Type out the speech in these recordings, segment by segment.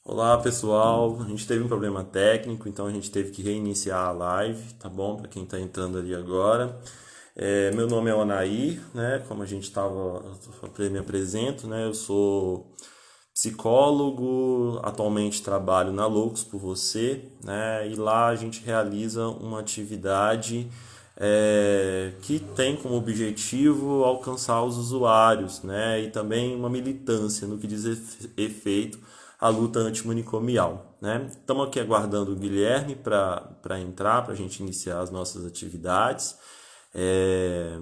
Olá pessoal, a gente teve um problema técnico, então a gente teve que reiniciar a live, tá bom? Para quem está entrando ali agora. Meu nome é Onair, né? Como a gente estava, eu me apresento, né? Eu sou psicólogo, atualmente trabalho na Loucos por Você, né? E lá a gente realiza uma atividade que tem como objetivo alcançar os usuários, né? E também uma militância no que diz efeito à luta antimanicomial, né? Estamos aqui aguardando o Guilherme para entrar, para a gente iniciar as nossas atividades. É,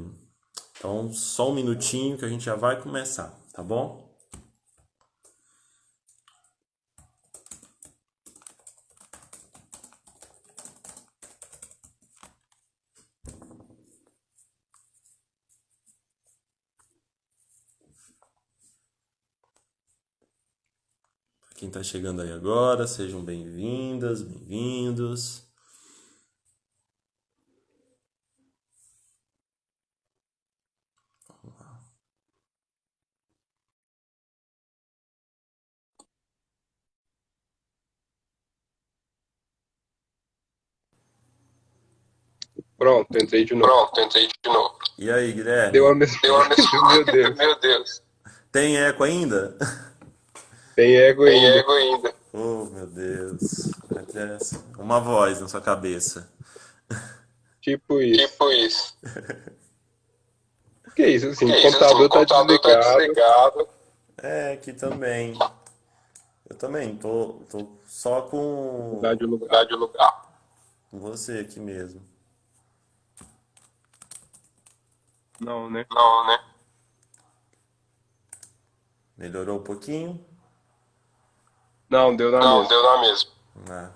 então, só um minutinho que a gente já vai começar, tá bom? Quem está chegando aí agora, sejam bem-vindas, bem-vindos. Pronto, entrei de novo. Pronto, entrei de novo. E aí, Deu Guilherme? a mesma Deu a coisa, meu mesma Deus. Meu Deus. Tem eco ainda? Tem ego Tem ainda. ego ainda. Oh, meu Deus. Uma voz na sua cabeça. Tipo isso. Tipo isso. Que isso, assim, Que o isso, assim, o computador tá computador tá desligado. desligado. Aqui também. Eu também tô só Mudar de lugar. Mudar de lugar. com você aqui mesmo. Não, né? Não, né? Melhorou um pouquinho? Não, deu na Não, mesma. deu na mesma. Né?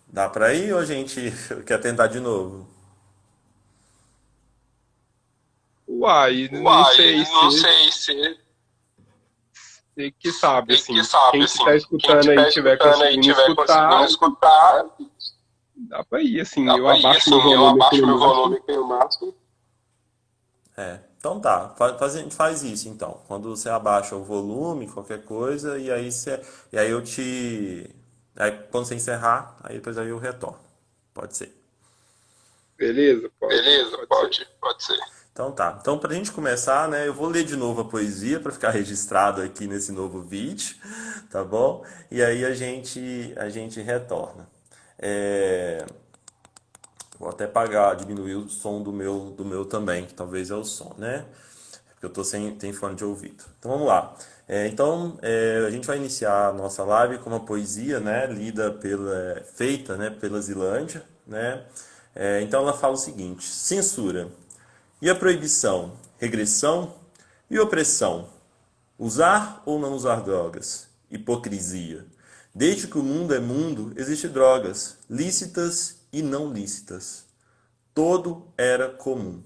Dá pra ir ou a gente quer tentar de novo? Uai, não Uai, sei não se sei se você que sabe, você que assim. sabe, Quem assim. estiver Quem escutando aí estiver estiver escutando aí conseguindo estiver conseguindo escutar, escutar, dá pra ir, assim. dá Eu pra ir, abaixo assim. meu Eu volume aqui abaixo no meu máximo. volume aqui no máximo. Então tá, a gente faz isso então. Quando você abaixa o volume, qualquer coisa, e aí eu te. Aí quando você encerrar, aí depois aí eu retorno. Pode ser. Beleza? Beleza, Pode ser. pode ser. Então tá. Então pra gente começar, né, eu vou ler de novo a poesia para ficar registrado aqui nesse novo vídeo, tá bom? E aí a gente retorna. É, Vou até pagar, diminuir o som do meu também, que talvez é o som, né? Porque eu tô sem tem fone de ouvido. Então vamos lá. A gente vai iniciar a nossa live com uma poesia, né, feita, né, pela Zilândia, né? Então ela fala o seguinte: censura e a proibição, regressão e opressão, usar ou não usar drogas, hipocrisia. Desde que o mundo é mundo, existem drogas, lícitas e não lícitas. Todo era comum.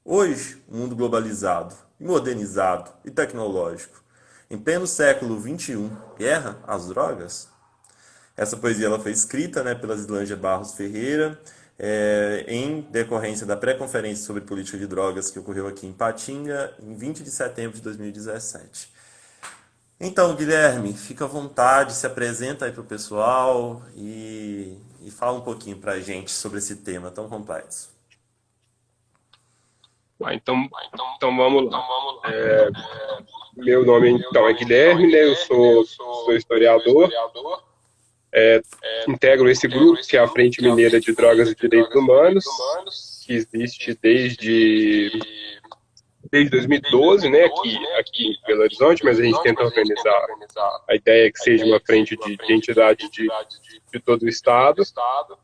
Hoje, um mundo globalizado, modernizado e tecnológico, em pleno século XXI, guerra às drogas? Essa poesia ela foi escrita, né, pela Islândia Barros Ferreira, em decorrência da pré-conferência sobre política de drogas que ocorreu aqui em Patinga, em 20 de setembro de 2017. Então, Guilherme, fica à vontade, se apresenta aí para o pessoal e fala um pouquinho para a gente sobre esse tema tão complexo. Uai, então, Então, então vamos então lá. vamos lá. Meu nome, Meu então, é nome então é Guilherme, né? Eu Guilherme, né? Eu sou sou historiador. historiador. Integro esse Integro grupo, que esse é a grupo, Frente que é a Mineira de Frente Drogas Mineira e de Direitos Drogas e Direitos Humanos, Humanos, que que existe existe desde desde 2012, né, 2012, aqui, né? aqui em Belo Aqui em Horizonte, Belo mas a gente Horizonte, tenta mas a gente tenta organizar organizar a ideia é que a seja ideia uma que seja frente uma de frente de entidade entidade de todo o de todo o Estado. Estado.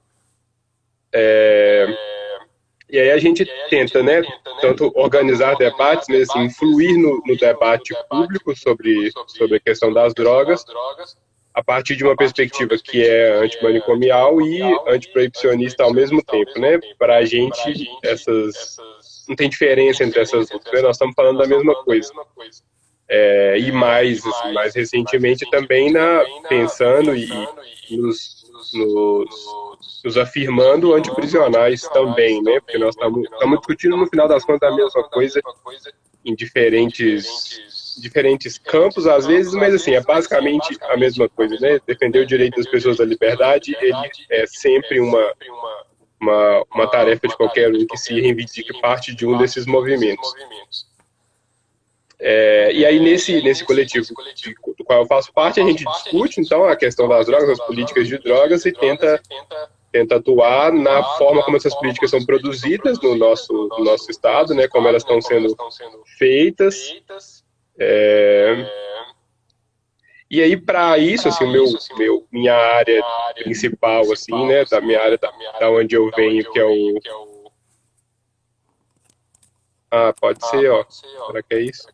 É, e aí a gente E aí a gente tenta, né, tenta, né? tanto Tanto organizar organizar debates, né, assim, debates, né? Assim, influir no influir no debate debate público público sobre a questão sobre a das questão drogas, das drogas, a partir de a uma partir de uma perspectiva que perspectiva é que é antimanicomial e antimanicomial e antiproibicionista ao mesmo antiproibicionista ao tempo, mesmo né? tempo, Para a né? Para a gente, gente, essas essas não tem não tem diferença entre essas diferença lutas, entre né? Nós essas estamos lutas, né? falando da Nós estamos mesma falando da coisa. mesma coisa. E E mais, assim, mais mais recentemente também recentemente também pensando e pensando nos, nos, nos, nos, nos nos afirmando afirmando antiprisionais antiprisionais também, né? Porque também, nós né? Porque nós estamos discutindo no final das discutindo no contas a final das mesma contas a coisa mesma coisa em em diferentes diferentes diferentes campos, às vezes, mas assim, é basicamente a mesma coisa, né? Defender o direito das pessoas à liberdade, ele é sempre uma tarefa de qualquer um que se reivindique parte de um desses movimentos. E aí, nesse coletivo do qual eu faço parte, a gente discute, então, a questão das drogas, as políticas de drogas, e tenta atuar na forma como essas políticas são produzidas no nosso estado, né, como elas estão sendo feitas. E aí, para isso, assim, minha área principal, assim, né, da minha área da onde eu venho, que é o... Ah, pode ser, ó. Será que é isso?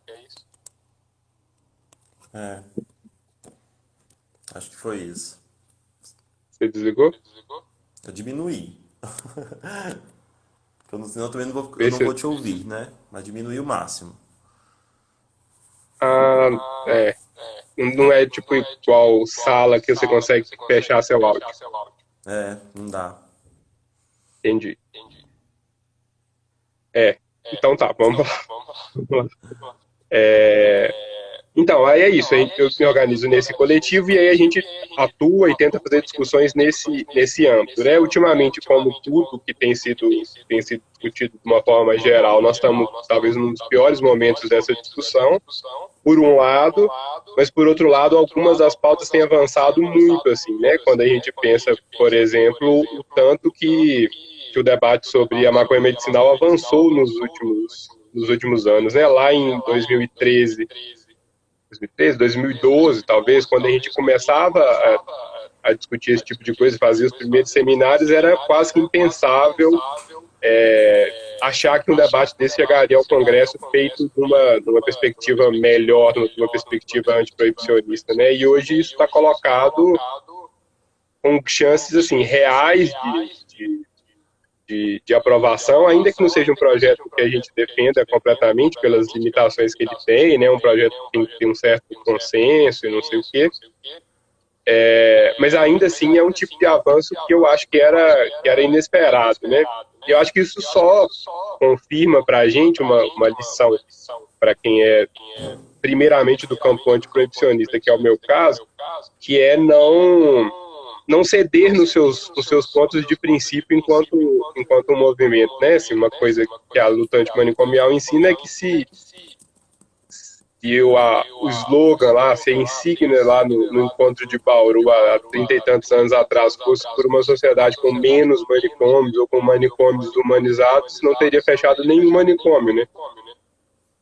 É, acho que foi isso. Você desligou? Eu diminuí. Senão eu também eu Vê não se... vou te ouvir, né? Mas diminuí o máximo. Ah, é. Não é tipo igual sala que você consegue fechar seu áudio. É, não dá. Entendi. Então tá, vamos lá. Então, aí é isso, eu me organizo nesse coletivo e aí a gente atua e tenta fazer discussões nesse âmbito, né? Ultimamente, como tudo que tem sido discutido de uma forma geral, nós estamos talvez num dos piores momentos dessa discussão, por um lado, mas por outro lado, algumas das pautas têm avançado muito, assim, né? Quando a gente pensa, por exemplo, o tanto que o debate sobre a maconha medicinal avançou nos últimos anos, né? Lá em 2013, 2012, talvez, quando a gente começava a discutir esse tipo de coisa, fazia os primeiros seminários, era quase que impensável achar que um debate desse chegaria ao Congresso feito numa perspectiva melhor, numa perspectiva antiproibicionista, né? E hoje isso está colocado com chances assim reais de aprovação, ainda que não seja um projeto que a gente defenda completamente pelas limitações que ele tem, né? Um projeto que tem que ter um certo consenso e não sei o quê. Mas ainda assim é um tipo de avanço que eu acho que era inesperado, né? E eu acho que isso só confirma para a gente uma lição para quem é primeiramente do campo antiproibicionista, que é o meu caso, que é não ceder nos seus pontos de princípio enquanto um movimento, né? Assim, uma coisa que a luta antimanicomial ensina é que se o slogan lá, se a insígnia lá no encontro de Bauru há 30 e tantos anos atrás fosse por uma sociedade com menos manicômios ou com manicômios humanizados, não teria fechado nenhum manicômio, né?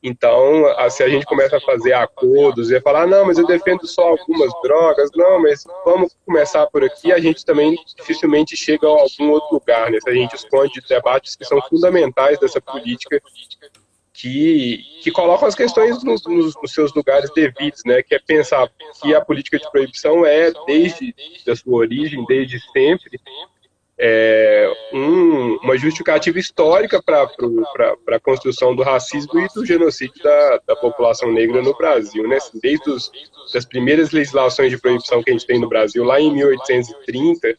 Então, se a gente começa a fazer acordos e a falar, não, mas eu defendo só algumas drogas, não, mas vamos começar por aqui, a gente também dificilmente chega a algum outro lugar, né? Se a gente esconde debates que são fundamentais dessa política que colocam as questões nos seus lugares devidos, né? Que é pensar que a política de proibição é, desde a sua origem, desde sempre, uma justificativa histórica para a construção do racismo e do genocídio da população negra no Brasil, né? Desde das primeiras legislações de proibição que a gente tem no Brasil, lá em 1830,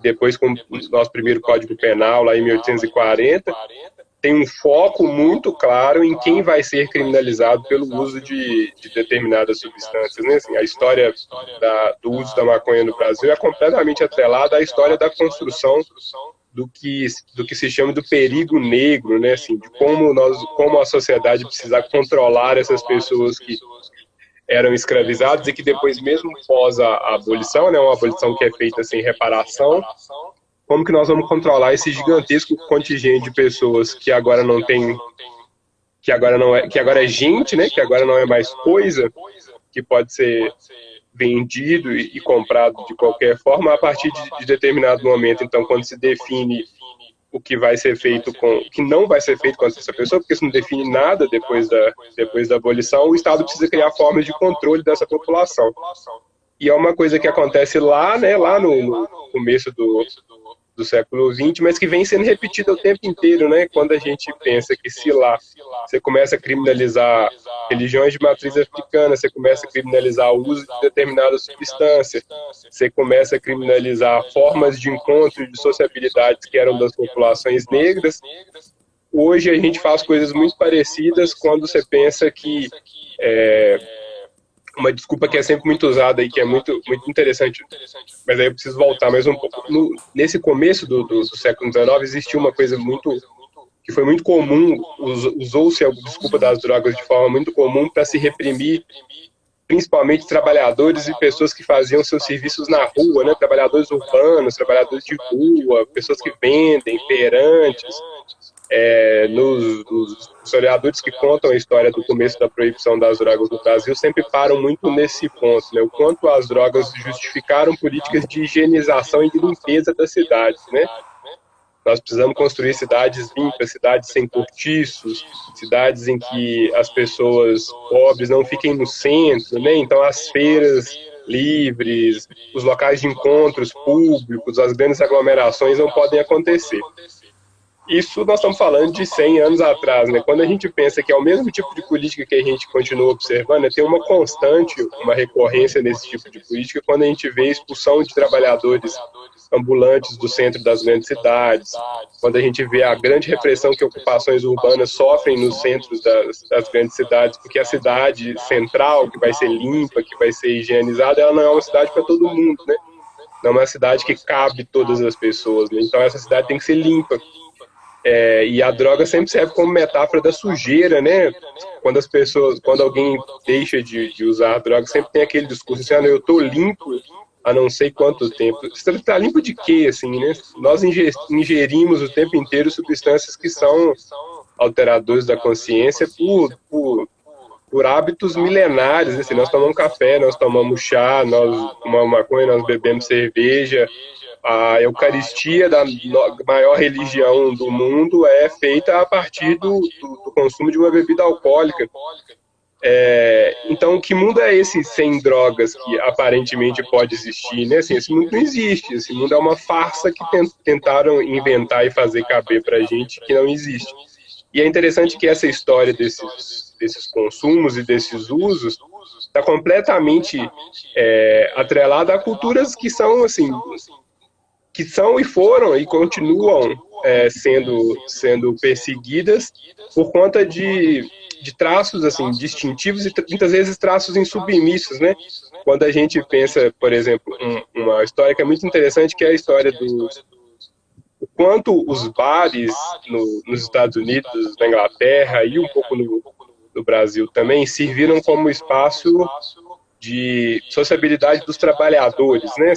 depois com o nosso primeiro Código Penal, lá em 1840, tem um foco muito claro em quem vai ser criminalizado pelo uso de determinadas substâncias, né? Assim, a história do uso da maconha no Brasil é completamente atrelada à história da construção do que se chama do perigo negro, né? Assim, de como a sociedade precisa controlar essas pessoas que eram escravizadas e que depois, mesmo pós a abolição, né, uma abolição que é feita sem reparação, como que nós vamos controlar esse gigantesco contingente de pessoas que agora não tem, que agora é gente, né, que agora não é mais coisa, que pode ser vendido e comprado de qualquer forma a partir de determinado momento. Então, quando se define o que vai ser feito o que não vai ser feito com essa pessoa, porque isso não define nada depois da abolição, o Estado precisa criar formas de controle dessa população. E é uma coisa que acontece lá, né, lá no começo do século XX, mas que vem sendo repetida o tempo inteiro, né? Quando a gente pensa que se lá você começa a criminalizar religiões de matriz africana, você começa a criminalizar o uso de determinada substância, você começa a criminalizar formas de encontro e de sociabilidades que eram das populações negras, hoje a gente faz coisas muito parecidas quando você pensa que uma desculpa que é sempre muito usada e que é muito, muito interessante, mas aí eu preciso voltar mais um pouco. Nesse começo do século XIX existia uma coisa que foi muito comum, usou-se a desculpa das drogas de forma muito comum para se reprimir principalmente trabalhadores e pessoas que faziam seus serviços na rua, né? Trabalhadores urbanos, trabalhadores de rua, pessoas que vendem, feirantes. Os historiadores que contam a história do começo da proibição das drogas no Brasil sempre param muito nesse ponto, né? O quanto as drogas justificaram políticas de higienização e de limpeza das cidades, né? Nós precisamos construir cidades limpas, cidades sem cortiços, cidades em que as pessoas pobres não fiquem no centro, né? Então as feiras livres, os locais de encontros públicos, as grandes aglomerações não podem acontecer. Isso nós estamos falando de 100 anos atrás, né? Quando a gente pensa que é o mesmo tipo de política que a gente continua observando, né? Tem uma constante, uma recorrência nesse tipo de política quando a gente vê a expulsão de trabalhadores ambulantes do centro das grandes cidades, quando a gente vê a grande repressão que ocupações urbanas sofrem nos centros das grandes cidades, porque a cidade central, que vai ser limpa, que vai ser higienizada, ela não é uma cidade para todo mundo, né? Não é uma cidade que cabe todas as pessoas, né? Então essa cidade tem que ser limpa. E a droga sempre serve como metáfora da sujeira, né? Quando alguém deixa de usar droga, sempre tem aquele discurso assim, eu estou limpo há não sei quanto tempo. Você está limpo de quê, assim, né? Nós ingerimos o tempo inteiro substâncias que são alteradores da consciência por hábitos milenares, né? Assim, nós tomamos café, nós tomamos chá, nós tomamos maconha, nós bebemos cerveja. A Eucaristia da maior religião do mundo é feita a partir do consumo de uma bebida alcoólica. Então, que mundo é esse sem drogas que aparentemente pode existir, né? Assim, esse mundo não existe. Esse mundo é uma farsa que tentaram inventar e fazer caber para a gente que não existe. E é interessante que essa história desses consumos e desses usos está completamente atrelada a culturas que são, assim, que são e foram e continuam sendo perseguidas por conta de traços assim distintivos e muitas vezes traços insubmissos, né? Quando a gente pensa, por exemplo, uma história que é muito interessante, que é a história do quanto os bares nos Estados Unidos, na Inglaterra e um pouco no Brasil também serviram como espaço de sociabilidade dos trabalhadores, né?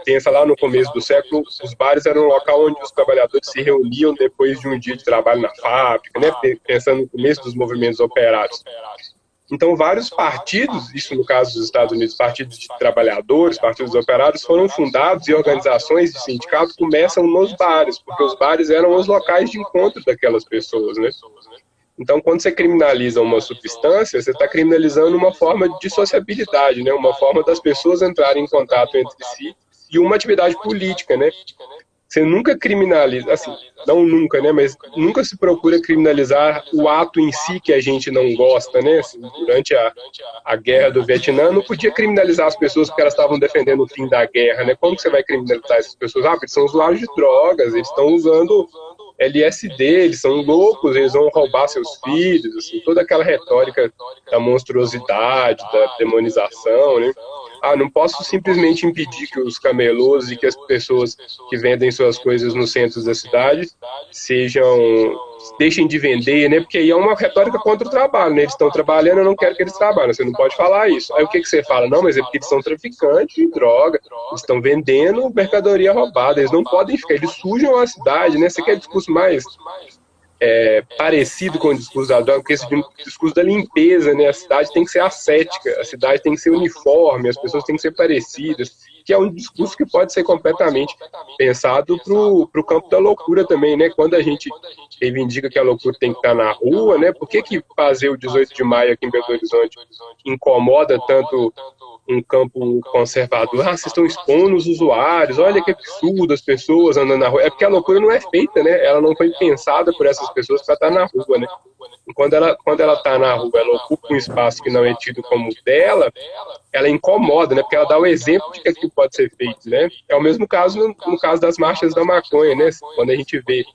Pensa lá no começo do século, os bares eram um local onde os trabalhadores se reuniam depois de um dia de trabalho na fábrica, né? Pensando no começo dos movimentos operários. Então, vários partidos, isso no caso dos Estados Unidos, partidos de trabalhadores, partidos operários, foram fundados e organizações de sindicato começam nos bares, porque os bares eram os locais de encontro daquelas pessoas, né? Então, quando você criminaliza uma substância, você está criminalizando uma forma de sociabilidade, né? Uma forma das pessoas entrarem em contato entre si e uma atividade política, né? Você nunca criminaliza, assim, não nunca, né? Mas nunca se procura criminalizar o ato em si que a gente não gosta, né? Assim, durante a guerra do Vietnã, não podia criminalizar as pessoas porque elas estavam defendendo o fim da guerra, né? Como que você vai criminalizar essas pessoas? Porque são usuários de drogas, eles estão usando LSD, eles são loucos, eles vão roubar seus filhos, assim, toda aquela retórica da monstruosidade, da demonização, né? Não posso simplesmente impedir que os camelôs e que as pessoas que vendem suas coisas nos centros da cidade deixem de vender, né? Porque aí é uma retórica contra o trabalho, né? Eles estão trabalhando, eu não quero que eles trabalhem, você não pode falar isso. Aí o que você fala? Não, mas é porque eles são traficantes de droga, eles estão vendendo mercadoria roubada, eles não podem ficar, eles sujam a cidade, né? Você quer discurso mais parecido com o discurso da droga, porque esse discurso da limpeza, né? A cidade tem que ser ascética, a cidade tem que ser uniforme, as pessoas têm que ser parecidas, que é um discurso que pode ser completamente pensado para o campo da loucura também, né? Quando a gente reivindica que a loucura tem que estar na rua, né? Por que fazer o 18 de maio aqui em Belo Horizonte incomoda tanto um campo conservador? Vocês estão expondo os usuários, olha que absurdo as pessoas andando na rua. É porque a loucura não é feita, né? Ela não foi pensada por essas pessoas para estar na rua, né? quando ela tá na rua, ela ocupa um espaço que não é tido como dela, ela incomoda, né? Porque ela dá o exemplo de que aquilo pode ser feito, né? É o mesmo caso no caso das marchas da maconha, né? Quando a gente vê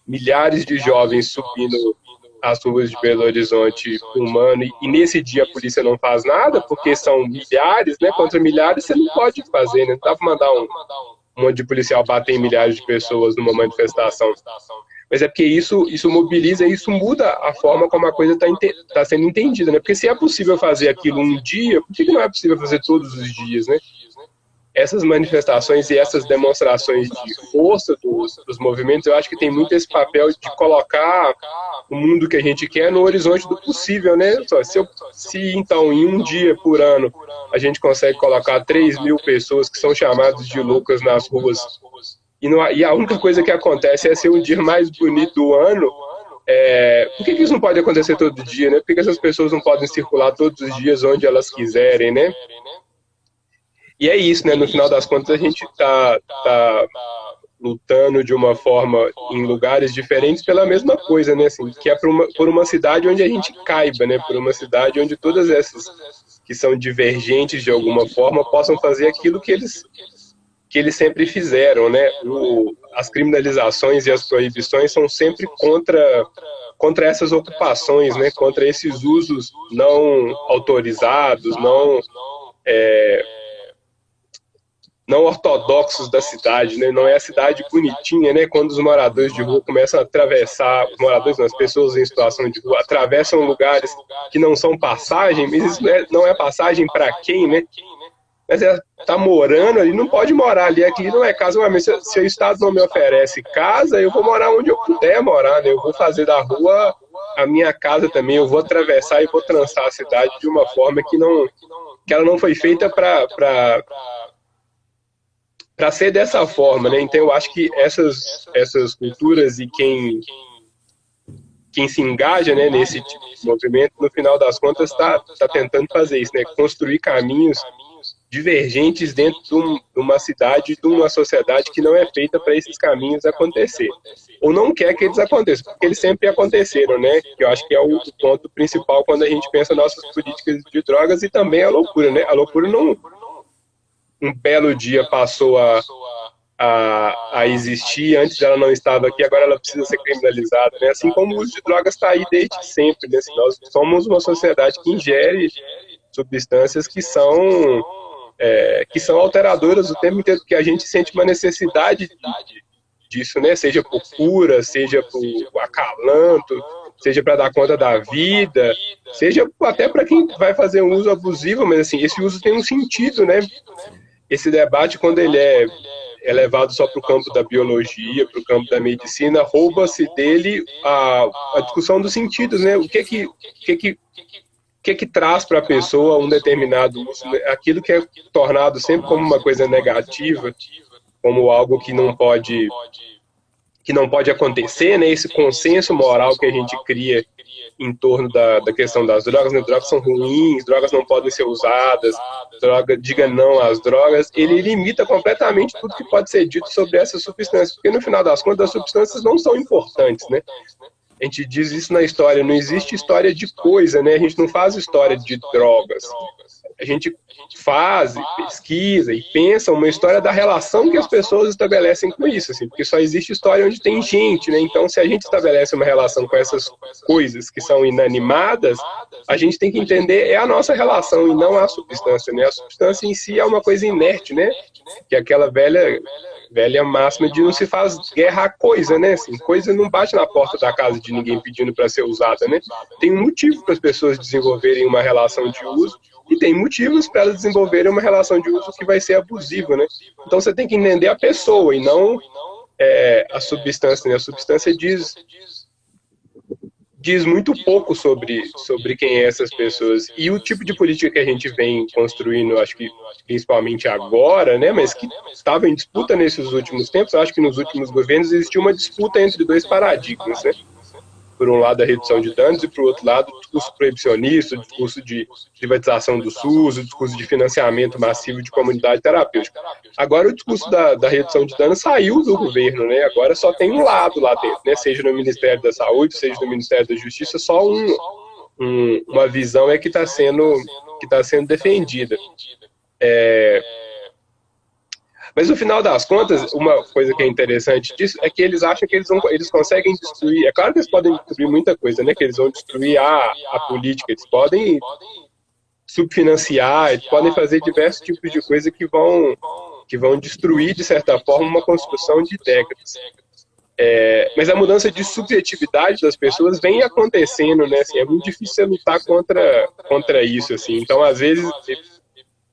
milhares de jovens subindo as ruas de Belo Horizonte fumando, e nesse dia a polícia não faz nada, porque são milhares, né? Contra milhares você não pode fazer, né? Não dá para mandar um monte de policial bater em milhares de pessoas numa manifestação. Mas é porque isso mobiliza, isso muda a forma como a coisa está sendo entendida, né? Porque se é possível fazer aquilo um dia, por que não é possível fazer todos os dias, né? Essas manifestações e essas demonstrações de força dos movimentos, eu acho que tem muito esse papel de colocar o mundo que a gente quer no horizonte do possível, né? Se então, em um dia por ano, a gente consegue colocar 3.000 pessoas que são chamadas de loucas nas ruas, e a única coisa que acontece é ser o dia mais bonito do ano, por que isso não pode acontecer todo dia, né? Por que essas pessoas não podem circular todos os dias onde elas quiserem, né? E é isso, né? No final das contas, a gente tá lutando de uma forma em lugares diferentes pela mesma coisa, né? Assim, que é por uma cidade onde a gente caiba, né? Por uma cidade onde todas essas que são divergentes de alguma forma possam fazer aquilo que eles sempre fizeram, né? As criminalizações e as proibições são sempre contra essas ocupações, né? Contra esses usos não autorizados, não ortodoxos da cidade, né? Não é a cidade bonitinha, né? Quando os moradores de rua começam a atravessar, os moradores, não, as pessoas em situação de rua, atravessam lugares que não são passagem, mas isso não é passagem para quem, né? Mas ela está morando ali, não pode morar ali, aqui não é casa, mas se o Estado não me oferece casa, eu vou morar onde eu puder morar, né? Eu vou fazer da rua a minha casa também, eu vou atravessar e vou trançar a cidade de uma forma que ela não foi feita para ser dessa forma, né? Então eu acho que essas culturas e quem se engaja, né, nesse tipo de movimento, no final das contas está tentando fazer isso, né? Construir caminhos divergentes dentro de uma cidade, de uma sociedade que não é feita para esses caminhos acontecer. Ou não quer que eles aconteçam, porque eles sempre aconteceram, né? Que eu acho que é o ponto principal quando a gente pensa nas nossas políticas de drogas, e também a loucura, né? A loucura não um belo dia passou a existir, antes ela não estava aqui, agora ela precisa ser criminalizada, né? Assim como o uso de drogas está aí desde sempre, né? Assim, nós somos uma sociedade que ingere substâncias que são alteradoras o tempo inteiro, porque a gente sente uma necessidade disso, né? Seja por cura, seja por acalanto, seja para dar conta da vida, seja até para quem vai fazer um uso abusivo, mas assim, esse uso tem um sentido, né? Esse debate, quando ele é levado só para o campo da biologia, para o campo da medicina, rouba-se dele a discussão dos sentidos, né? O que traz para a pessoa um determinado uso, aquilo que é tornado sempre como uma coisa negativa, como algo que não pode acontecer, né? Esse consenso moral que a gente cria em torno da questão das drogas, né? Drogas são ruins, drogas não podem ser usadas, diga não às drogas, ele limita completamente tudo que pode ser dito sobre essas substâncias, porque no final das contas as substâncias não são importantes, né? A gente diz isso na história, não existe história de coisa, né? A gente não faz história de drogas. A gente faz, pesquisa e pensa uma história da relação que as pessoas estabelecem com isso, assim, porque só existe história onde tem gente, né? Então, se a gente estabelece uma relação com essas coisas que são inanimadas, a gente tem que entender a nossa relação e não a substância, né? A substância em si é uma coisa inerte, né? Que é aquela velha máxima de não se faz guerra à coisa, né? Assim, coisa não bate na porta da casa de ninguém pedindo para ser usada, né? Tem um motivo para as pessoas desenvolverem uma relação de uso e tem motivos para elas desenvolverem uma relação de uso que vai ser abusiva, né? Então você tem que entender a pessoa e não a substância, né? A substância diz muito pouco sobre quem é essas pessoas. E o tipo de política que a gente vem construindo, acho que principalmente agora, né, mas que estava em disputa nesses últimos tempos, acho que nos últimos governos existiu uma disputa entre dois paradigmas, né? por um lado, a redução de danos e, por outro lado, o discurso proibicionista, o discurso de privatização do SUS, o discurso de financiamento massivo de comunidade terapêutica. Agora, o discurso da redução de danos saiu do governo, né? Agora só tem um lado lá dentro, né? Seja no Ministério da Saúde, seja no Ministério da Justiça, só uma visão é que está sendo defendida. Mas no final das contas, uma coisa que é interessante disso é que eles acham que eles conseguem destruir. É claro que eles podem destruir muita coisa, né? Que eles vão destruir a política, eles podem subfinanciar, eles podem fazer diversos tipos de coisa que vão destruir, de certa forma, uma construção de décadas. Mas a mudança de subjetividade das pessoas vem acontecendo, né? Assim, é muito difícil você lutar contra isso, assim. Então, às vezes,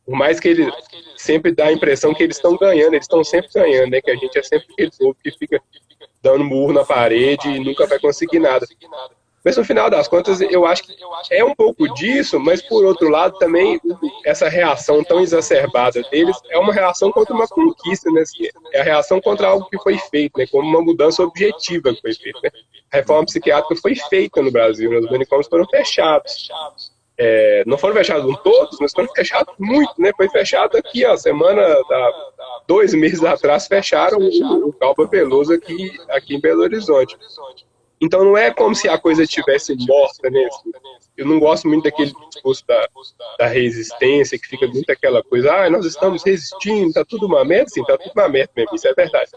por mais que ele sempre dá a impressão que eles estão ganhando, eles estão sempre ganhando, né? Que a gente é sempre aquele povo que fica dando murro na parede e nunca vai conseguir nada. Mas no final das contas, eu acho que é um pouco disso, mas por outro lado também, essa reação tão exacerbada deles é uma reação contra uma conquista, né? É a reação contra algo que foi feito, né? Como uma mudança objetiva que foi feita, né? A reforma psiquiátrica foi feita no Brasil, né? Os manicômios foram fechados. Não foram fechados todos, mas foram fechados muito, né? Foi fechado aqui, ó, 2 meses atrás, fecharam o Calva Veloso aqui em Belo Horizonte. Então não é como se a coisa estivesse morta, né? Eu não gosto muito daquele discurso da resistência, que fica muito aquela coisa, nós estamos resistindo, tá tudo uma merda, sim, tá tudo uma merda mesmo, isso é verdade.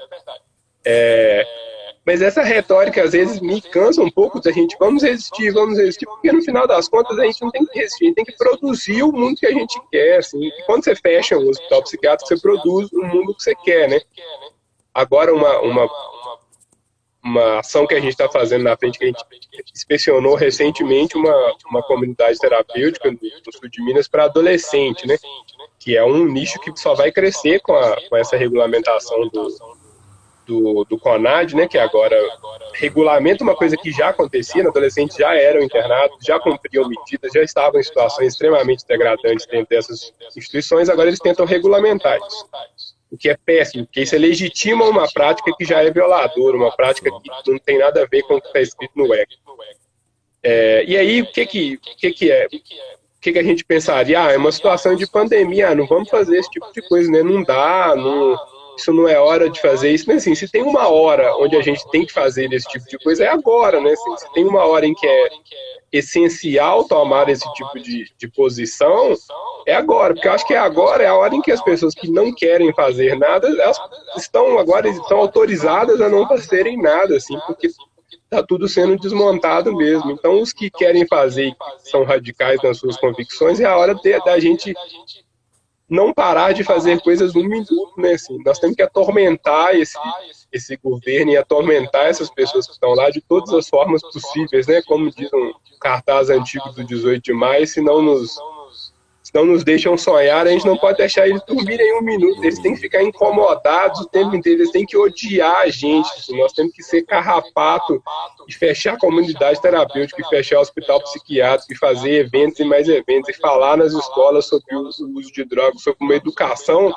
Mas essa retórica, às vezes, me cansa um pouco da gente, vamos resistir, porque no final das contas a gente não tem que resistir, a gente tem que produzir o mundo que a gente quer, assim. E quando você fecha um hospital psiquiátrico, você produz o mundo que você quer, né? Agora, uma ação que a gente está fazendo na frente, que a gente inspecionou recentemente uma comunidade terapêutica no sul de Minas para adolescente, né? Que é um nicho que só vai crescer com essa regulamentação do CONAD, né, que agora regulamenta uma coisa que já acontecia, adolescentes já eram internados, já cumpriam medidas, já estavam em situações extremamente degradantes dentro dessas instituições, agora eles tentam regulamentar isso. O que é péssimo, porque isso legitima uma prática que já é violadora, uma prática que não tem nada a ver com o que está escrito no ECA. E aí, o que a gente pensaria? É uma situação de pandemia, não vamos fazer esse tipo de coisa, né? Não dá, isso não é hora de fazer isso. Mas assim, se tem uma hora onde a gente tem que fazer esse tipo de coisa, é agora, né? Se tem uma hora em que é essencial tomar esse tipo de posição, é agora. Porque eu acho que agora é a hora em que as pessoas que não querem fazer nada, elas estão autorizadas a não fazerem nada, assim, porque está tudo sendo desmontado mesmo. Então, os que querem fazer, que são radicais nas suas convicções, é a hora da gente não parar de fazer coisas num minuto, né? Assim, nós temos que atormentar esse governo e atormentar essas pessoas que estão lá de todas as formas possíveis, né? Como diz um cartaz antigo do 18 de maio, se não nos deixam sonhar, a gente não pode deixar eles dormirem um minuto, eles têm que ficar incomodados o tempo inteiro, eles têm que odiar a gente, assim, nós temos que ser carrapato e fechar a comunidade terapêutica, e fechar o hospital psiquiátrico, e fazer eventos e mais eventos, e falar nas escolas sobre o uso de drogas, sobre uma educação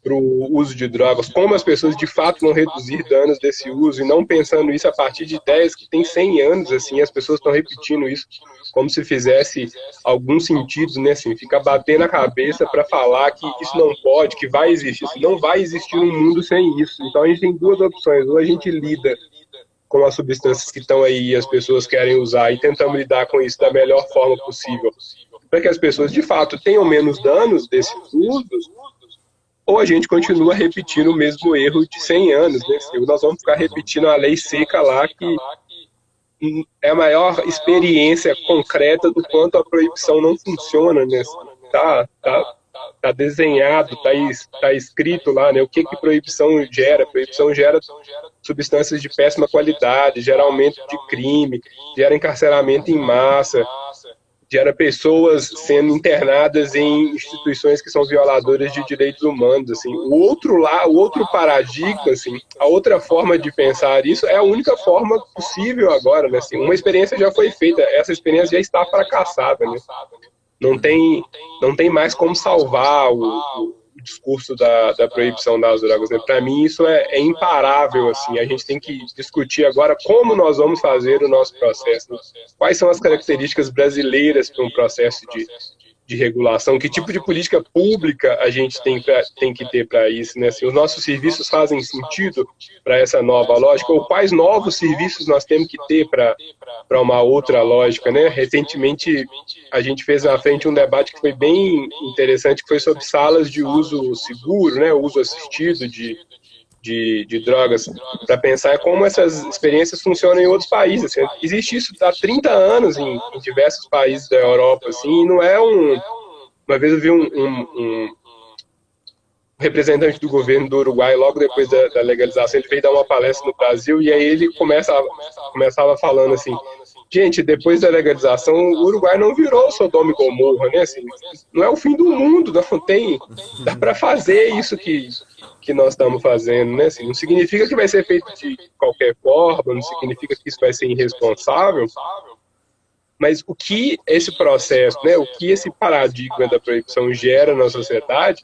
para o uso de drogas, como as pessoas de fato vão reduzir danos desse uso, e não pensando isso a partir de ideias que têm 100 anos, assim, as pessoas estão repetindo isso como se fizesse algum sentido, né, assim, fica batendo a cabeça para falar que isso não pode, que vai existir, assim, não vai existir um mundo sem isso. Então a gente tem duas opções: ou a gente lida com as substâncias que estão aí e as pessoas querem usar, e tentamos lidar com isso da melhor forma possível, para que as pessoas de fato tenham menos danos desses usos, ou a gente continua repetindo o mesmo erro de 100 anos, né? Nós vamos ficar repetindo a lei seca lá, que é a maior experiência concreta do quanto a proibição não funciona, né? Tá desenhado, tá escrito lá, né? O que proibição gera? Proibição gera substâncias de péssima qualidade, gera aumento de crime, gera encarceramento em massa, gera pessoas sendo internadas em instituições que são violadoras de direitos humanos, assim. O outro paradigma, assim, a outra forma de pensar isso é a única forma possível agora, né? Assim, uma experiência já foi feita, essa experiência já está fracassada, né? Não tem mais como salvar o discurso da proibição das drogas, né? Para mim isso é imparável, assim. A gente tem que discutir agora como nós vamos fazer o nosso processo, né? Quais são as características brasileiras para um processo de regulação, que tipo de política pública a gente tem que ter para isso, né? Se os nossos serviços fazem sentido para essa nova lógica, ou quais novos serviços nós temos que ter para uma outra lógica, né? Recentemente, a gente fez na frente um debate que foi bem interessante, que foi sobre salas de uso seguro, né? Uso assistido de drogas, para pensar como essas experiências funcionam em outros países. Assim. Existe isso há 30 anos em diversos países da Europa, assim, e não é Uma vez eu vi um representante do governo do Uruguai, logo depois da legalização, ele veio dar uma palestra no Brasil, e aí ele começava falando assim, gente, depois da legalização, o Uruguai não virou Sodoma e Gomorra, né? Assim, não é o fim do mundo, não tem, dá para fazer isso que nós estamos fazendo, né? Assim, não significa que vai ser feito de qualquer forma, não significa que isso vai ser irresponsável, mas o que esse processo, né, o que esse paradigma da proibição gera na sociedade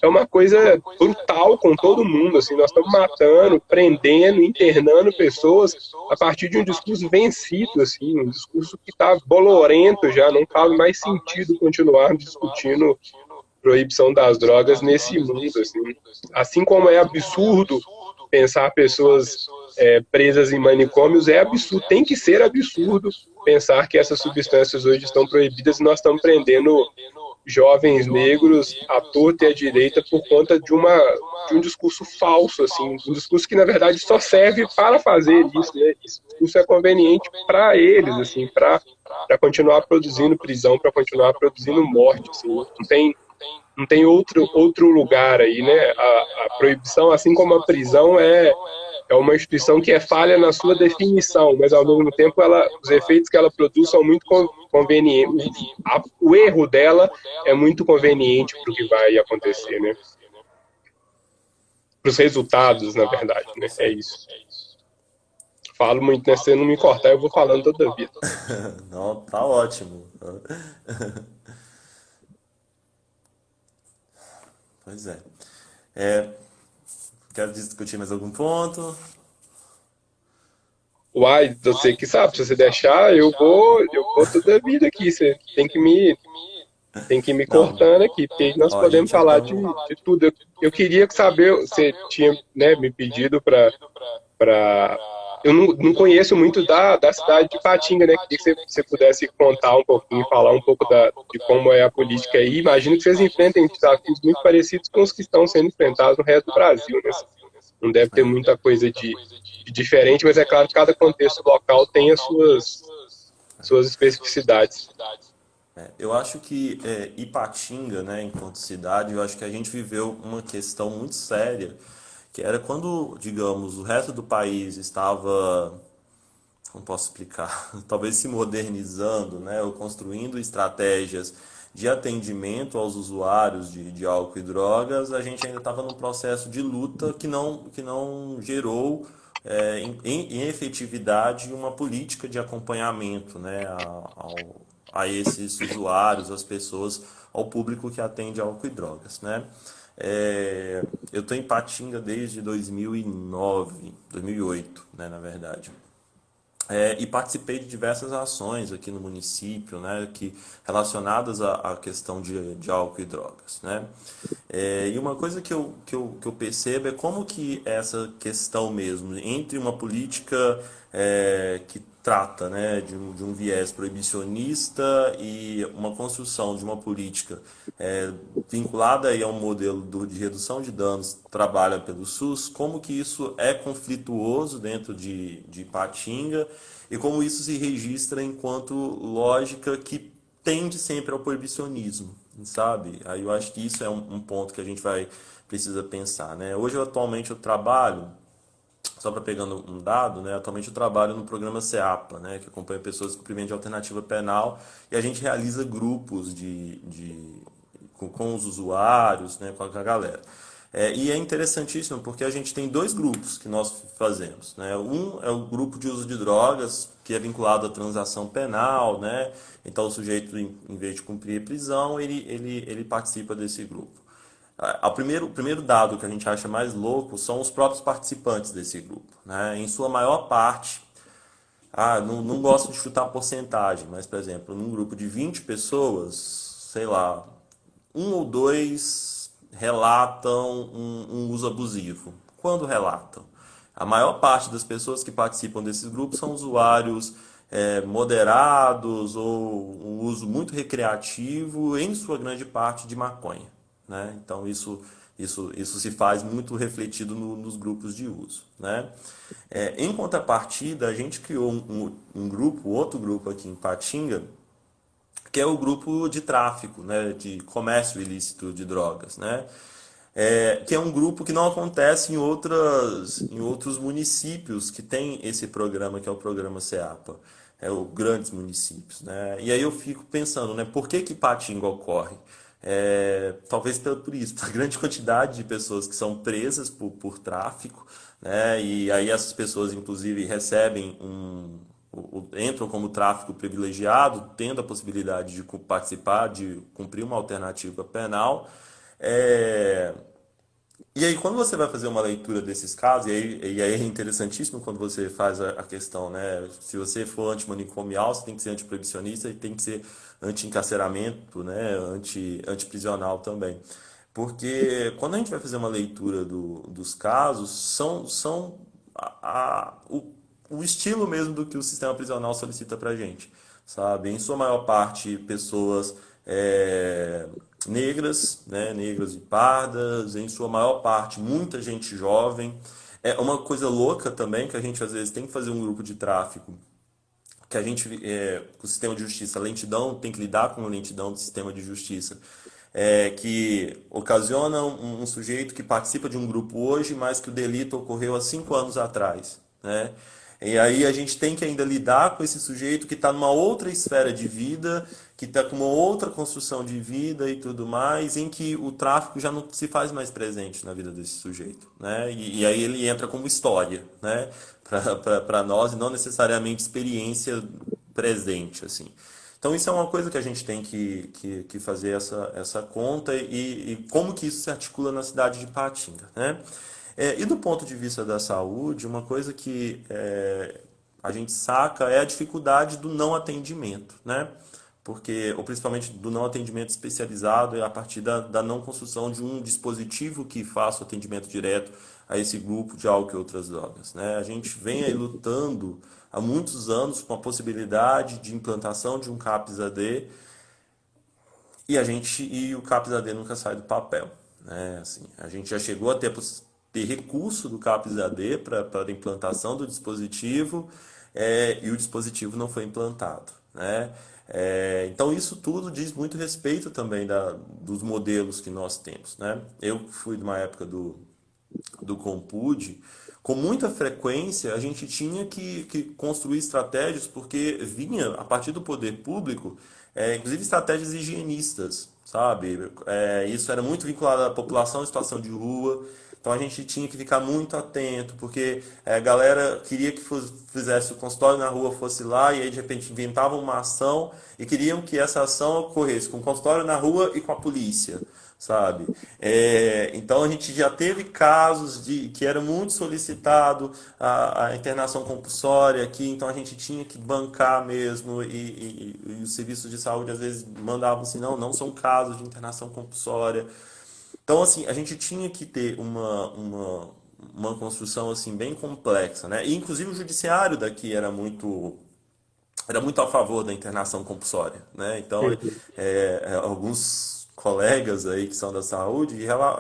é uma coisa brutal com todo mundo. Assim, nós estamos matando, prendendo, internando pessoas a partir de um discurso vencido, assim, um discurso que está bolorento já, não faz mais sentido continuar discutindo proibição das drogas nesse mundo. Assim como é absurdo pensar pessoas presas em manicômios, é absurdo, tem que ser absurdo pensar que essas substâncias hoje estão proibidas e nós estamos prendendo jovens negros à torta e à direita por conta de um discurso falso, assim, um discurso que na verdade só serve para fazer isso, né? Esse discurso é conveniente para eles, assim, para continuar produzindo prisão, para continuar produzindo morte, assim, não tem outro lugar aí, né? A proibição, assim como a prisão, é uma instituição que é falha na sua definição, mas ao mesmo tempo os efeitos que ela produz são muito convenientes. O erro dela é muito conveniente para o que vai acontecer, né? Para os resultados, na verdade, né? É isso. Falo muito, né? Se você não me cortar, eu vou falando toda a vida. Não, tá ótimo. Pois é. Quero discutir mais algum ponto? Uai, você que sabe, se você deixar, eu vou toda a vida aqui. Você tem que me Não, cortando aqui, porque nós ó, a podemos gente já falar estamos. de tudo. Eu queria saber, você tinha, né, me pedido para eu não conheço muito da cidade de Ipatinga, né? Queria que você pudesse contar um pouquinho, falar um pouco de como é a política aí. Imagino que vocês enfrentem desafios muito parecidos com os que estão sendo enfrentados no resto do Brasil, né? Não deve ter muita coisa de diferente, mas é claro que cada contexto local tem as suas especificidades. Eu acho que Ipatinga, né, enquanto cidade, eu acho que a gente viveu uma questão muito séria, que era quando, digamos, o resto do país estava, como posso explicar, talvez se modernizando, né, ou construindo estratégias de atendimento aos usuários de álcool e drogas, a gente ainda estava num processo de luta que não gerou em efetividade uma política de acompanhamento, né, a esses usuários, às pessoas, ao público que atende álcool e drogas, né? Eu estou em Patinga desde 2009, 2008, né, na verdade. E participei de diversas ações aqui no município, né, relacionadas à questão de álcool e drogas, né? E uma coisa que eu percebo é como que essa questão mesmo, entre uma política que trata, né, de um viés proibicionista e uma construção de uma política vinculada aí a um modelo de redução de danos que trabalha pelo SUS, como que isso é conflituoso dentro de Ipatinga e como isso se registra enquanto lógica que tende sempre ao proibicionismo, sabe? Aí eu acho que isso é um ponto que a gente precisa pensar, né? Hoje, atualmente, eu trabalho, só para pegando um dado, né? Atualmente eu trabalho no programa CEAPA, né? Que acompanha pessoas com cumprimento de alternativa penal, e a gente realiza grupos com os usuários, né? Com a galera. E é interessantíssimo porque a gente tem dois grupos que nós fazemos, né? Um é o grupo de uso de drogas, que é vinculado à transação penal, né? Então o sujeito, em vez de cumprir a prisão, ele participa desse grupo. O primeiro dado que a gente acha mais louco são os próprios participantes desse grupo, né? Em sua maior parte, não gosto de chutar porcentagem, mas, por exemplo, num grupo de 20 pessoas, sei lá, um ou dois relatam um uso abusivo. Quando relatam? A maior parte das pessoas que participam desses grupos são usuários moderados ou um uso muito recreativo, em sua grande parte de maconha, né? Então isso se faz muito refletido nos grupos de uso, né? Em contrapartida, a gente criou outro grupo aqui em Patinga, que é o grupo de tráfico, né, de comércio ilícito de drogas, né? Que é um grupo que não acontece em outros municípios que tem esse programa, que é o programa SEAPA, os grandes municípios, né? E aí eu fico pensando, né, por que Ipatinga ocorre? Talvez por isso, a grande quantidade de pessoas que são presas por tráfico, né? E aí essas pessoas, inclusive, recebem entram como tráfico privilegiado, tendo a possibilidade de participar, de cumprir uma alternativa penal. É, E aí, quando você vai fazer uma leitura desses casos, e aí é interessantíssimo quando você faz a questão, né? Se você for antimanicomial, você tem que ser antiproibicionista e tem que ser anti-encarceramento, né? Antiprisional também. Porque quando a gente vai fazer uma leitura dos casos, são o estilo mesmo do que o sistema prisional solicita pra gente, sabe? Em sua maior parte, pessoas é, negras, né? Negras e pardas, em sua maior parte, muita gente jovem. É uma coisa louca também, que a gente às vezes tem que fazer um grupo de tráfico, que o sistema de justiça, a lentidão, tem que lidar com a lentidão do sistema de justiça, que ocasiona um sujeito que participa de um grupo hoje, mas que o delito ocorreu há 5 anos atrás, né? E aí a gente tem que ainda lidar com esse sujeito que está numa outra esfera de vida, que está com uma outra construção de vida e tudo mais, em que o tráfico já não se faz mais presente na vida desse sujeito, né? E aí ele entra como história, né? Para nós e não necessariamente experiência presente, assim. Então isso é uma coisa que a gente tem que fazer essa conta e como que isso se articula na cidade de Patinga, né? E do ponto de vista da saúde, uma coisa que a gente saca é a dificuldade do não atendimento, né? Porque, ou principalmente do não atendimento especializado, a partir da não construção de um dispositivo que faça o atendimento direto a esse grupo de álcool e outras drogas, né? A gente vem aí lutando há muitos anos com a possibilidade de implantação de um CAPS-AD e o CAPS-AD nunca sai do papel, né? Assim, a gente já chegou a ter recurso do CAPS-AD para a implantação do dispositivo, e o dispositivo não foi implantado, né? Então isso tudo diz muito respeito também dos modelos que nós temos, né? Eu fui de uma época do Compud, com muita frequência a gente tinha que construir estratégias, porque vinha a partir do poder público, inclusive estratégias higienistas, sabe? Isso era muito vinculado à população em situação de rua. Então a gente tinha que ficar muito atento, porque a galera queria que fizesse o consultório na rua, fosse lá, e aí de repente inventavam uma ação e queriam que essa ação ocorresse com o consultório na rua e com a polícia, sabe? Então a gente já teve casos de que era muito solicitado a internação compulsória aqui, então a gente tinha que bancar mesmo, e os serviços de saúde às vezes mandavam assim, não são casos de internação compulsória. Então, assim, a gente tinha que ter uma construção assim bem complexa, né? E, inclusive, o judiciário daqui era muito a favor da internação compulsória, né? Então, alguns colegas aí que são da saúde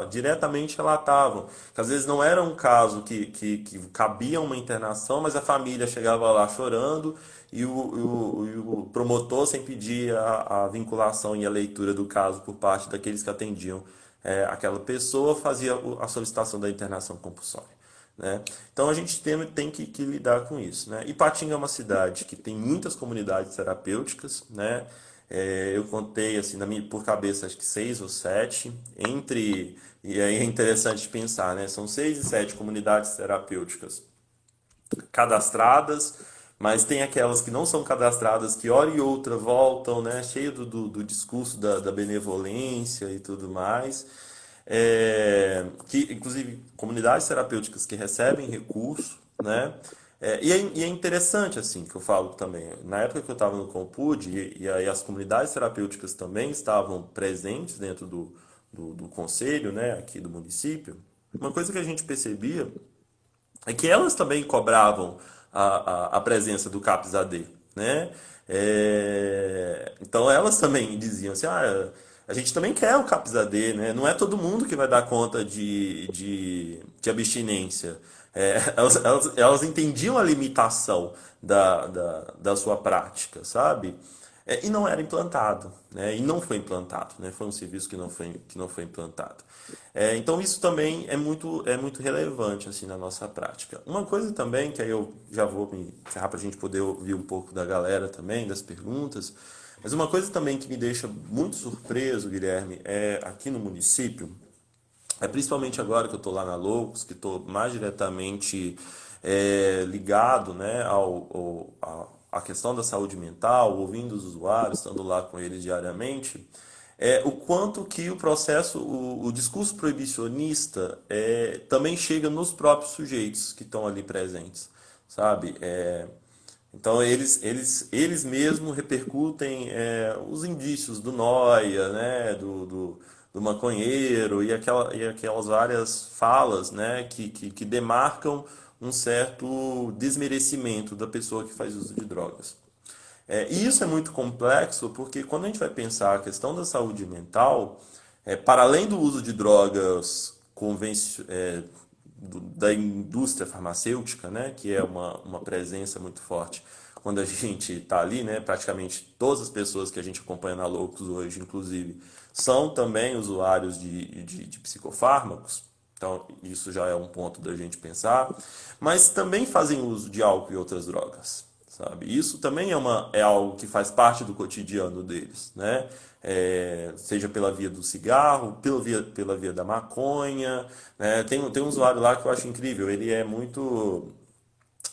diretamente relatavam que às vezes não era um caso que cabia uma internação, mas a família chegava lá chorando e o promotor, sem pedir a vinculação e a leitura do caso por parte daqueles que atendiam aquela pessoa, fazia a solicitação da internação compulsória, né? Então a gente tem que lidar com isso, né? Ipatinga é uma cidade que tem muitas comunidades terapêuticas, né? Eu contei assim por cabeça acho que 6 ou 7 e aí é interessante pensar, né? São 6 e 7 comunidades terapêuticas cadastradas, mas tem aquelas que não são cadastradas, que hora e outra voltam, né? Cheio do discurso da benevolência e tudo mais. que inclusive comunidades terapêuticas que recebem recurso, né? E é interessante, assim, que eu falo também. Na época que eu estava no Compud, e aí as comunidades terapêuticas também estavam presentes dentro do conselho, né, aqui do município, uma coisa que a gente percebia é que elas também cobravam a presença do CAPS AD, né? Então elas também diziam assim, a gente também quer o CAPS AD, né? Não é todo mundo que vai dar conta de abstinência. Elas entendiam a limitação da sua prática, sabe? E não era implantado, né? E não foi implantado, né? Foi um serviço que não foi implantado. Então isso também é muito relevante assim na nossa prática. Uma coisa também que aí eu já vou me encerrar para a gente poder ouvir um pouco da galera também, das perguntas, mas uma coisa também que me deixa muito surpreso, Guilherme, aqui no município, principalmente agora que eu estou lá na Loucos, que estou mais diretamente ligado, né, à questão da saúde mental, ouvindo os usuários, estando lá com eles diariamente, o quanto que o processo, o discurso proibicionista também chega nos próprios sujeitos que estão ali presentes, sabe? Então eles mesmos repercutem os indícios do nóia, né, do maconheiro e aquelas várias falas, né, que demarcam um certo desmerecimento da pessoa que faz uso de drogas. E isso é muito complexo porque quando a gente vai pensar a questão da saúde mental, para além do uso de drogas da indústria farmacêutica, né, que é uma presença muito forte quando a gente está ali, né, praticamente todas as pessoas que a gente acompanha na Loucos hoje, inclusive, são também usuários de psicofármacos, então isso já é um ponto da gente pensar, mas também fazem uso de álcool e outras drogas, sabe? Isso também é algo que faz parte do cotidiano deles, né? Seja pela via do cigarro, pela via da maconha, né? Tem um usuário lá que eu acho incrível,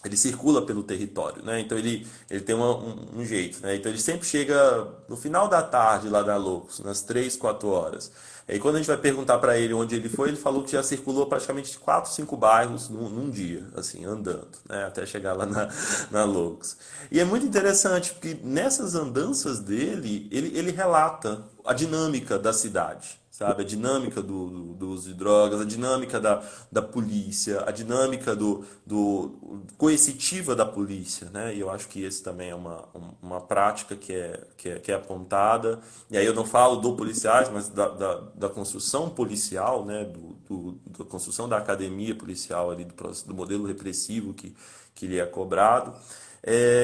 ele circula pelo território, né? Então ele tem um jeito, né? Então ele sempre chega no final da tarde lá da Loucos, nas 3, 4 horas. E quando a gente vai perguntar para ele onde ele foi, ele falou que já circulou praticamente 4, 5 bairros num dia, assim, andando, né? Até chegar lá na Loucos. E é muito interessante, porque nessas andanças dele, ele relata a dinâmica da cidade, sabe? A dinâmica do uso de drogas, a dinâmica da polícia, a dinâmica do coercitiva da polícia, né? E eu acho que esse também é uma prática que é apontada. E aí eu não falo do policiais, mas da construção policial, né? Da construção da academia policial ali, do modelo repressivo que lhe é cobrado.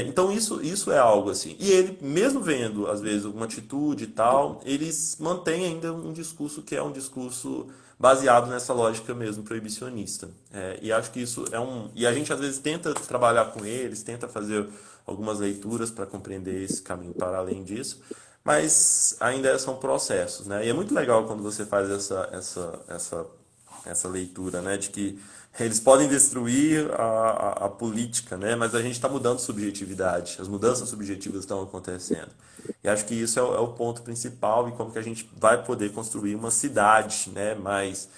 Então isso é algo assim. E ele, mesmo vendo, às vezes, alguma atitude e tal, eles mantêm ainda um discurso que é um discurso baseado nessa lógica mesmo proibicionista. E acho que isso E a gente, às vezes, tenta trabalhar com eles, tenta fazer algumas leituras para compreender esse caminho para além disso, mas ainda são processos, né? E é muito legal quando você faz essa leitura, né, de que eles podem destruir a política, né, mas a gente está mudando subjetividade, as mudanças subjetivas estão acontecendo. E acho que isso é o ponto principal e como que a gente vai poder construir uma cidade, né, mais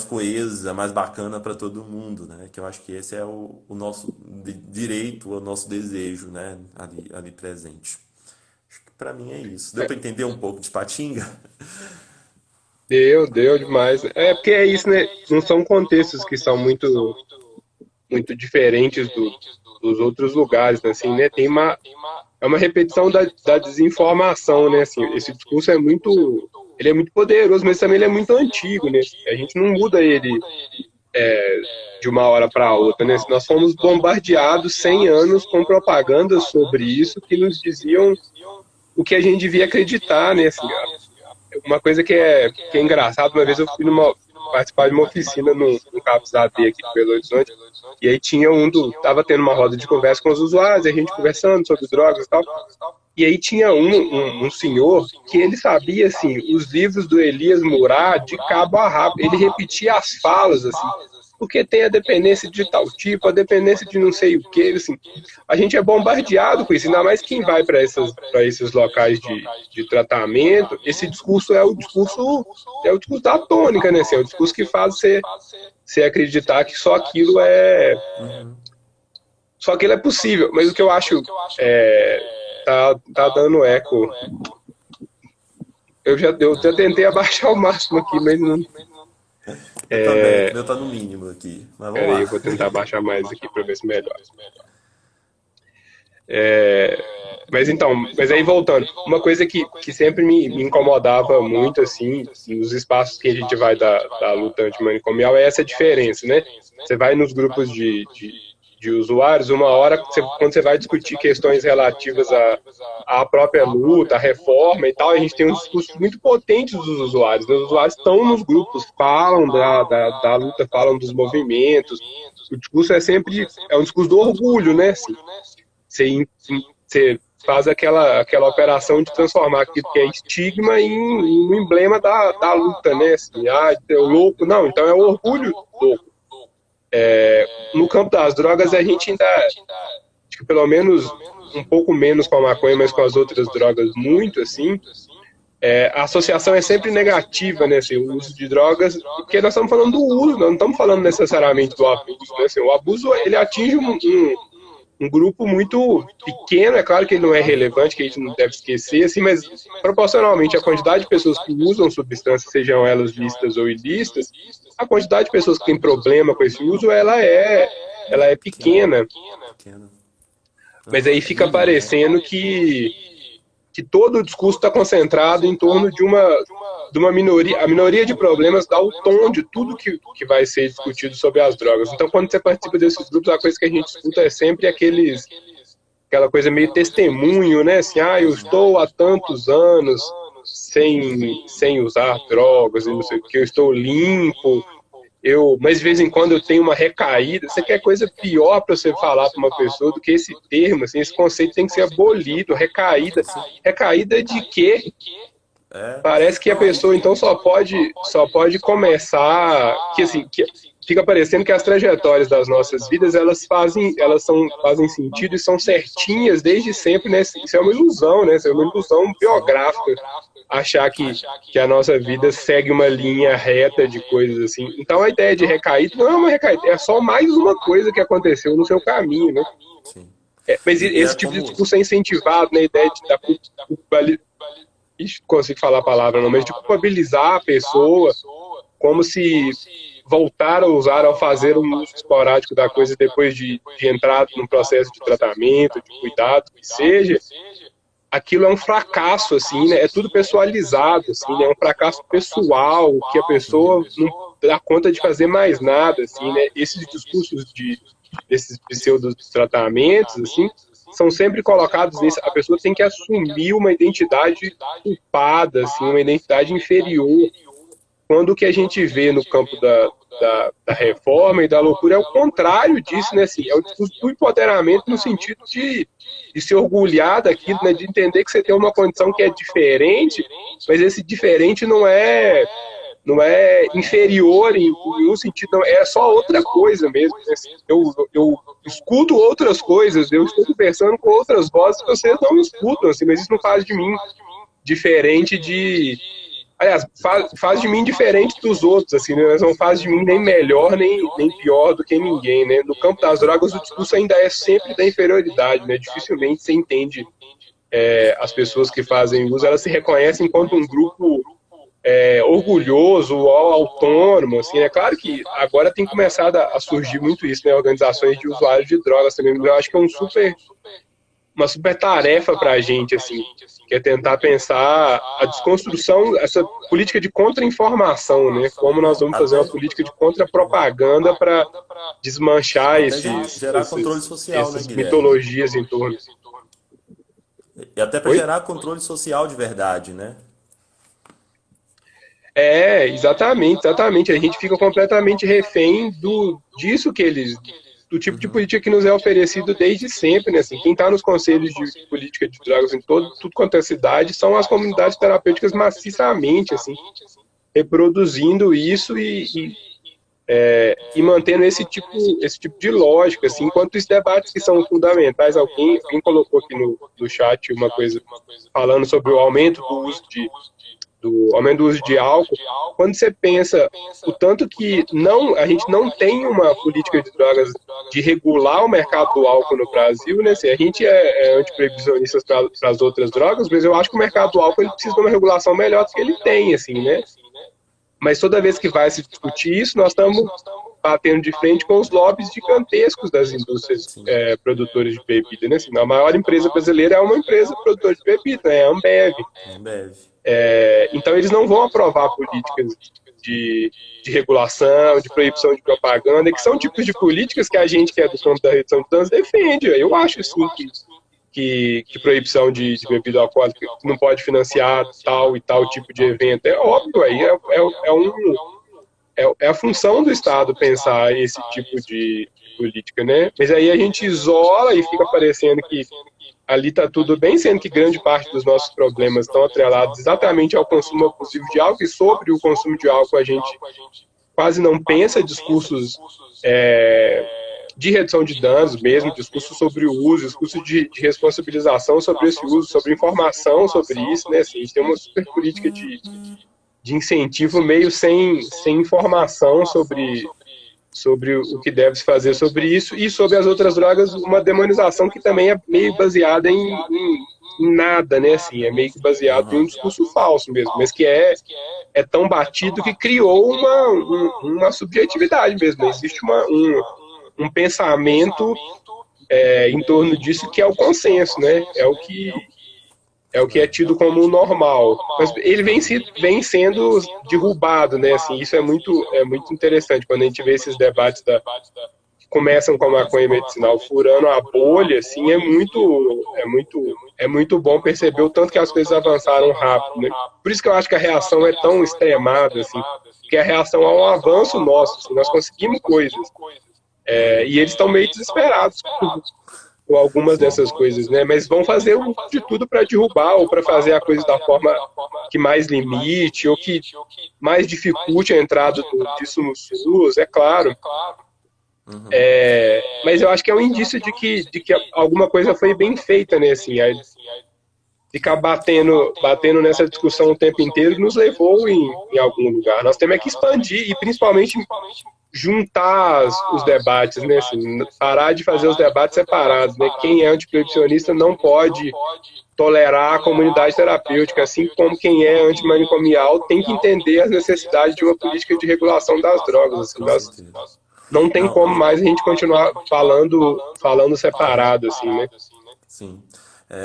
coesa, mais bacana para todo mundo, né, que eu acho que esse é o nosso direito, o nosso desejo, né, ali presente. Acho que para mim é isso. Deu para entender um pouco de Patinga? Deu demais. Porque é isso, né? Não são contextos que são muito diferentes dos outros lugares, né? Assim, né? É uma repetição da desinformação, né? Assim, esse discurso ele é muito poderoso, mas também ele é muito antigo, né? A gente não muda ele de uma hora para outra, né? Nós fomos bombardeados 100 anos com propagandas sobre isso que nos diziam o que a gente devia acreditar, né? Assim, uma coisa que é engraçado, uma vez eu fui participar de uma oficina no Campus AD aqui de Belo Horizonte, e aí tava tendo uma roda de conversa com os usuários, a gente conversando sobre drogas e tal, e aí tinha um senhor que ele sabia, assim, os livros do Elias Murad de cabo a rabo, ele repetia as falas, assim, porque tem a dependência de tal tipo, a dependência de não sei o que, assim, a gente é bombardeado com isso, ainda mais quem vai para esses locais de tratamento. Esse discurso é o discurso da tônica, né? Assim, é o discurso que faz você acreditar que só aquilo é possível. Mas o que eu acho tá dando eco. Eu já tentei abaixar o máximo aqui, mas não. Eu também. O meu tá no mínimo aqui. Mas vamos Peraí, lá. eu vou tentar abaixar mais aqui para ver se melhora. Mas aí voltando, uma coisa que sempre me incomodava muito, assim, nos espaços que a gente vai da luta antimanicomial, é essa diferença, né? Você vai nos grupos de usuários, uma hora, quando você vai discutir questões relativas à própria luta, à reforma e tal, a gente tem uns discursos muito potentes dos usuários, né? Os usuários estão nos grupos, falam da luta, falam dos movimentos, o discurso é um discurso do orgulho, né? Assim, você faz aquela operação de transformar aquilo que é estigma em um emblema da luta, né? Assim, é o louco. Não, então é o orgulho louco. No campo das drogas, a gente ainda, acho que pelo menos um pouco menos com a maconha, mas com as outras drogas muito, assim, a associação é sempre negativa, né? Assim, o uso de drogas, porque nós estamos falando do uso, nós não estamos falando necessariamente do abuso, né? Assim, o abuso, ele atinge um grupo muito pequeno, é claro que ele não é relevante, que a gente não deve esquecer, assim, mas proporcionalmente a quantidade de pessoas que usam substâncias, sejam elas lícitas ou ilícitas, a quantidade de pessoas que tem problema com esse uso, ela é pequena. Mas aí fica parecendo que todo o discurso está concentrado em torno de uma minoria. A minoria de problemas dá o tom de tudo que vai ser discutido sobre as drogas. Então, quando você participa desses grupos, a coisa que a gente escuta é sempre aquela coisa meio testemunho, né? Assim, eu estou há tantos anos sem usar drogas, e não sei o que, eu estou limpo, mas de vez em quando eu tenho uma recaída. Você quer coisa pior para você falar para uma pessoa do que esse termo, assim, esse conceito tem que ser abolido. Recaída. Recaída de quê? Parece que a pessoa então só pode começar, que fica parecendo que as trajetórias das nossas vidas elas fazem sentido e são certinhas desde sempre, né? Isso é uma ilusão, né? Isso é uma ilusão biográfica, achar que a nossa vida segue uma linha reta de coisas assim. Então a ideia de recaída não é uma recaída, é só mais uma coisa que aconteceu no seu caminho, né? Sim. Mas esse tipo de discurso é incentivado, né? A ideia de consigo falar a palavra não, mas de culpabilizar a pessoa, como se voltar a usar ao fazer um uso esporádico da coisa depois de entrar num processo de tratamento, de cuidado, que seja, aquilo é um fracasso, assim, né? É tudo pessoalizado, assim, né? É um fracasso pessoal, que a pessoa não dá conta de fazer mais nada, assim, né? Esses discursos desses pseudo-tratamentos, assim, são sempre colocados nisso. A pessoa tem que assumir uma identidade culpada, assim, uma identidade inferior. Quando o que a gente vê no campo da reforma e da loucura é o contrário disso, né? Assim, é o discurso do empoderamento no sentido de se orgulhar daquilo, né? De entender que você tem uma condição que é diferente, mas esse diferente não é inferior em nenhum sentido, não, é só outra coisa mesmo. Né? Eu escuto outras coisas, eu estou conversando com outras vozes que vocês não escutam, assim, mas isso não faz de mim diferente de... Aliás, faz de mim diferente dos outros, assim, né? Mas não faz de mim nem melhor, nem pior do que ninguém, né? No campo das drogas, o discurso ainda é sempre da inferioridade, né? Dificilmente você entende as pessoas que fazem uso, elas se reconhecem enquanto um grupo orgulhoso, autônomo, assim, é claro que agora tem começado a surgir muito isso, né? Organizações de usuários de drogas também, eu acho que é uma super tarefa para a gente, assim, que é tentar pensar a desconstrução, essa política de contra-informação, né? Como nós vamos fazer uma política de contra-propaganda para desmanchar gerar controle social, essas né, Guilherme? mitologias em torno. E até para gerar controle social de verdade, né? Exatamente. A gente fica completamente refém disso que eles... do tipo de política que nos é oferecido desde sempre, né? Assim, quem está nos conselhos de política de drogas em tudo quanto é cidade são as comunidades terapêuticas maciçamente, assim, reproduzindo isso e e mantendo esse tipo de lógica, assim, enquanto os debates que são fundamentais, alguém colocou aqui no chat uma coisa falando sobre o aumento do uso de álcool. Quando você pensa o tanto que a gente não tem uma política de drogas de regular o mercado do álcool no Brasil, né? Assim, a gente é antiproibicionista para as outras drogas, mas eu acho que o mercado do álcool ele precisa de uma regulação melhor do que ele tem, assim, né? Mas toda vez que vai se discutir isso, nós estamos batendo de frente com os lobbies gigantescos das indústrias produtoras de bebida, né? Assim, a maior empresa brasileira é uma empresa produtora de bebida, né? É a Ambev. Então, eles não vão aprovar políticas de regulação, de proibição de propaganda, que são tipos de políticas que a gente, que é do campo da redução de danos, defende. Eu acho, assim, que proibição de bebida alcoólica não pode financiar tal e tal tipo de evento. É óbvio, aí é a função do Estado pensar esse tipo de política, né? Mas aí a gente isola e fica parecendo que ali está tudo bem, sendo que grande parte dos nossos problemas estão atrelados exatamente ao consumo abusivo de álcool, e sobre o consumo de álcool a gente quase não pensa discursos de redução de danos mesmo, discursos sobre o uso, discursos de responsabilização sobre esse uso, sobre informação sobre isso, né? Assim, a gente tem uma super política de incentivo meio sem informação sobre o que deve se fazer sobre isso, e sobre as outras drogas, uma demonização que também é meio baseada em nada, né? Assim, é meio que baseado em um discurso falso mesmo, mas que é tão batido que criou uma subjetividade mesmo. Existe um pensamento em torno disso que é o consenso, né? É o que é tido como normal, mas ele vem sendo derrubado, né? Assim, isso é muito interessante quando a gente vê esses debates que começam com a maconha medicinal furando a bolha, assim, é muito bom perceber o tanto que as coisas avançaram rápido, né? Por isso que eu acho que a reação é tão extremada, assim, que a reação a um avanço nosso, assim, nós conseguimos coisas, e eles estão meio desesperados com algumas dessas coisas, né? Mas vão fazer de tudo para derrubar, ou para fazer a coisa da forma que mais limite, ou que mais dificulte a entrada disso no SUS, é claro. Mas eu acho que é um indício de que alguma coisa foi bem feita, né? Assim, ficar batendo nessa discussão o tempo inteiro nos levou em algum lugar. Nós temos que expandir e principalmente juntar os debates, né? Assim, parar de fazer os debates separados, né? Quem é antiproibicionista não pode tolerar a comunidade terapêutica, assim como quem é antimanicomial tem que entender as necessidades de uma política de regulação das drogas. Assim, não tem como mais a gente continuar falando separado, assim, né? Sim.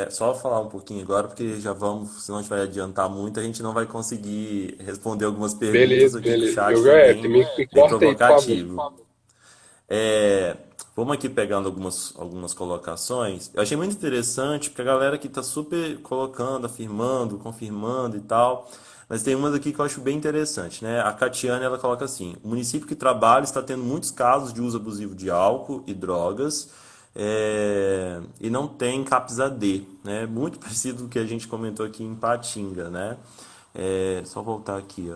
Só falar um pouquinho agora, porque já vamos, senão a gente vai adiantar muito, a gente não vai conseguir responder algumas perguntas aqui do chat também, bem provocativo. Vamos aqui pegando algumas colocações. Eu achei muito interessante, porque a galera aqui está super colocando, afirmando, confirmando e tal, mas tem umas aqui que eu acho bem interessante, né? A Catiane, ela coloca assim: o município que trabalha está tendo muitos casos de uso abusivo de álcool e drogas, e não tem CAPS AD, né? Muito parecido com o que a gente comentou aqui em Patinga, né? Só voltar aqui,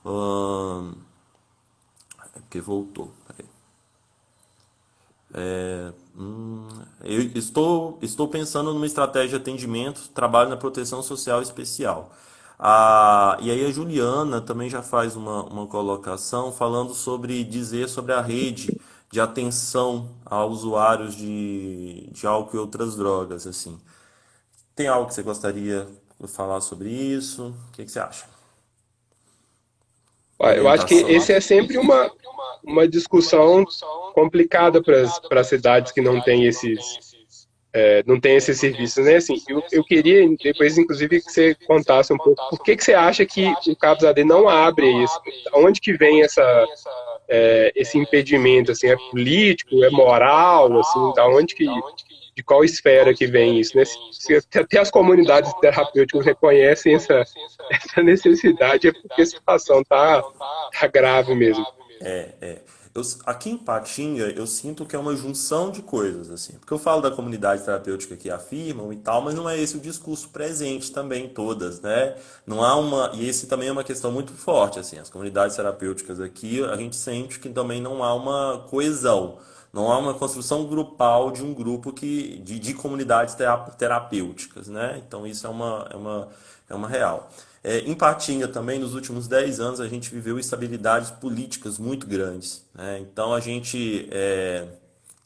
ó. Porque voltou. Eu estou pensando numa estratégia de atendimento, trabalho na proteção social especial. E aí a Juliana também já faz uma colocação falando dizer sobre a rede de atenção a usuários de álcool e outras drogas, assim. Tem algo que você gostaria de falar sobre isso? O que você acha? Eu acho que esse é sempre uma discussão complicada para cidades que não têm esses serviços, né? Assim, eu queria depois, inclusive, que você contasse um pouco por que você acha que o CAPS AD não abre isso, onde que vem esse impedimento, assim, é político, é moral, assim, de qual esfera que vem isso, né? Se até as comunidades terapêuticas reconhecem essa necessidade, é porque a situação tá grave mesmo. aqui em Patinga eu sinto que é uma junção de coisas, assim. Porque eu falo da comunidade terapêutica que afirmam e tal, mas não é esse o discurso presente também em todas, né? Não há uma. E esse também é uma questão muito forte, assim. As comunidades terapêuticas aqui, a gente sente que também não há uma coesão. Não há uma construção grupal de um grupo de comunidades terapêuticas, né? Então isso é uma real. Em Patinga também, nos últimos 10 anos, a gente viveu instabilidades políticas muito grandes, né? Então a gente,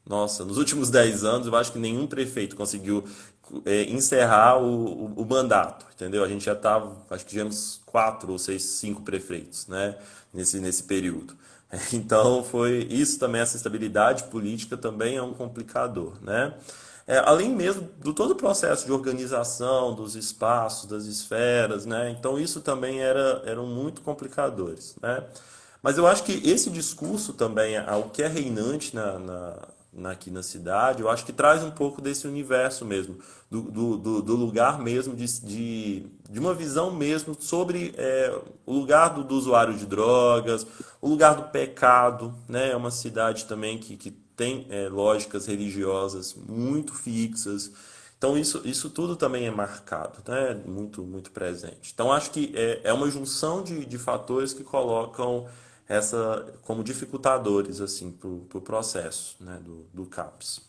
nossa, nos últimos 10 anos, eu acho que nenhum prefeito conseguiu encerrar o mandato, entendeu? A gente já estava, acho que tivemos 4 ou 6, 5 prefeitos, né? Nesse período. Então foi isso também, essa estabilidade política também é um complicador, né? Além mesmo do todo o processo de organização dos espaços, das esferas, né? Então isso também eram muito complicadores, né? Mas eu acho que esse discurso também, o que é reinante aqui na cidade, eu acho que traz um pouco desse universo mesmo, do lugar mesmo, de uma visão mesmo sobre o lugar do usuário de drogas, o lugar do pecado, né? É uma cidade também que tem lógicas religiosas muito fixas. Então isso tudo também é marcado, né? Muito, muito presente. Então acho que é uma junção de fatores que colocam essa como dificultadores assim para o processo, né? do CAPS.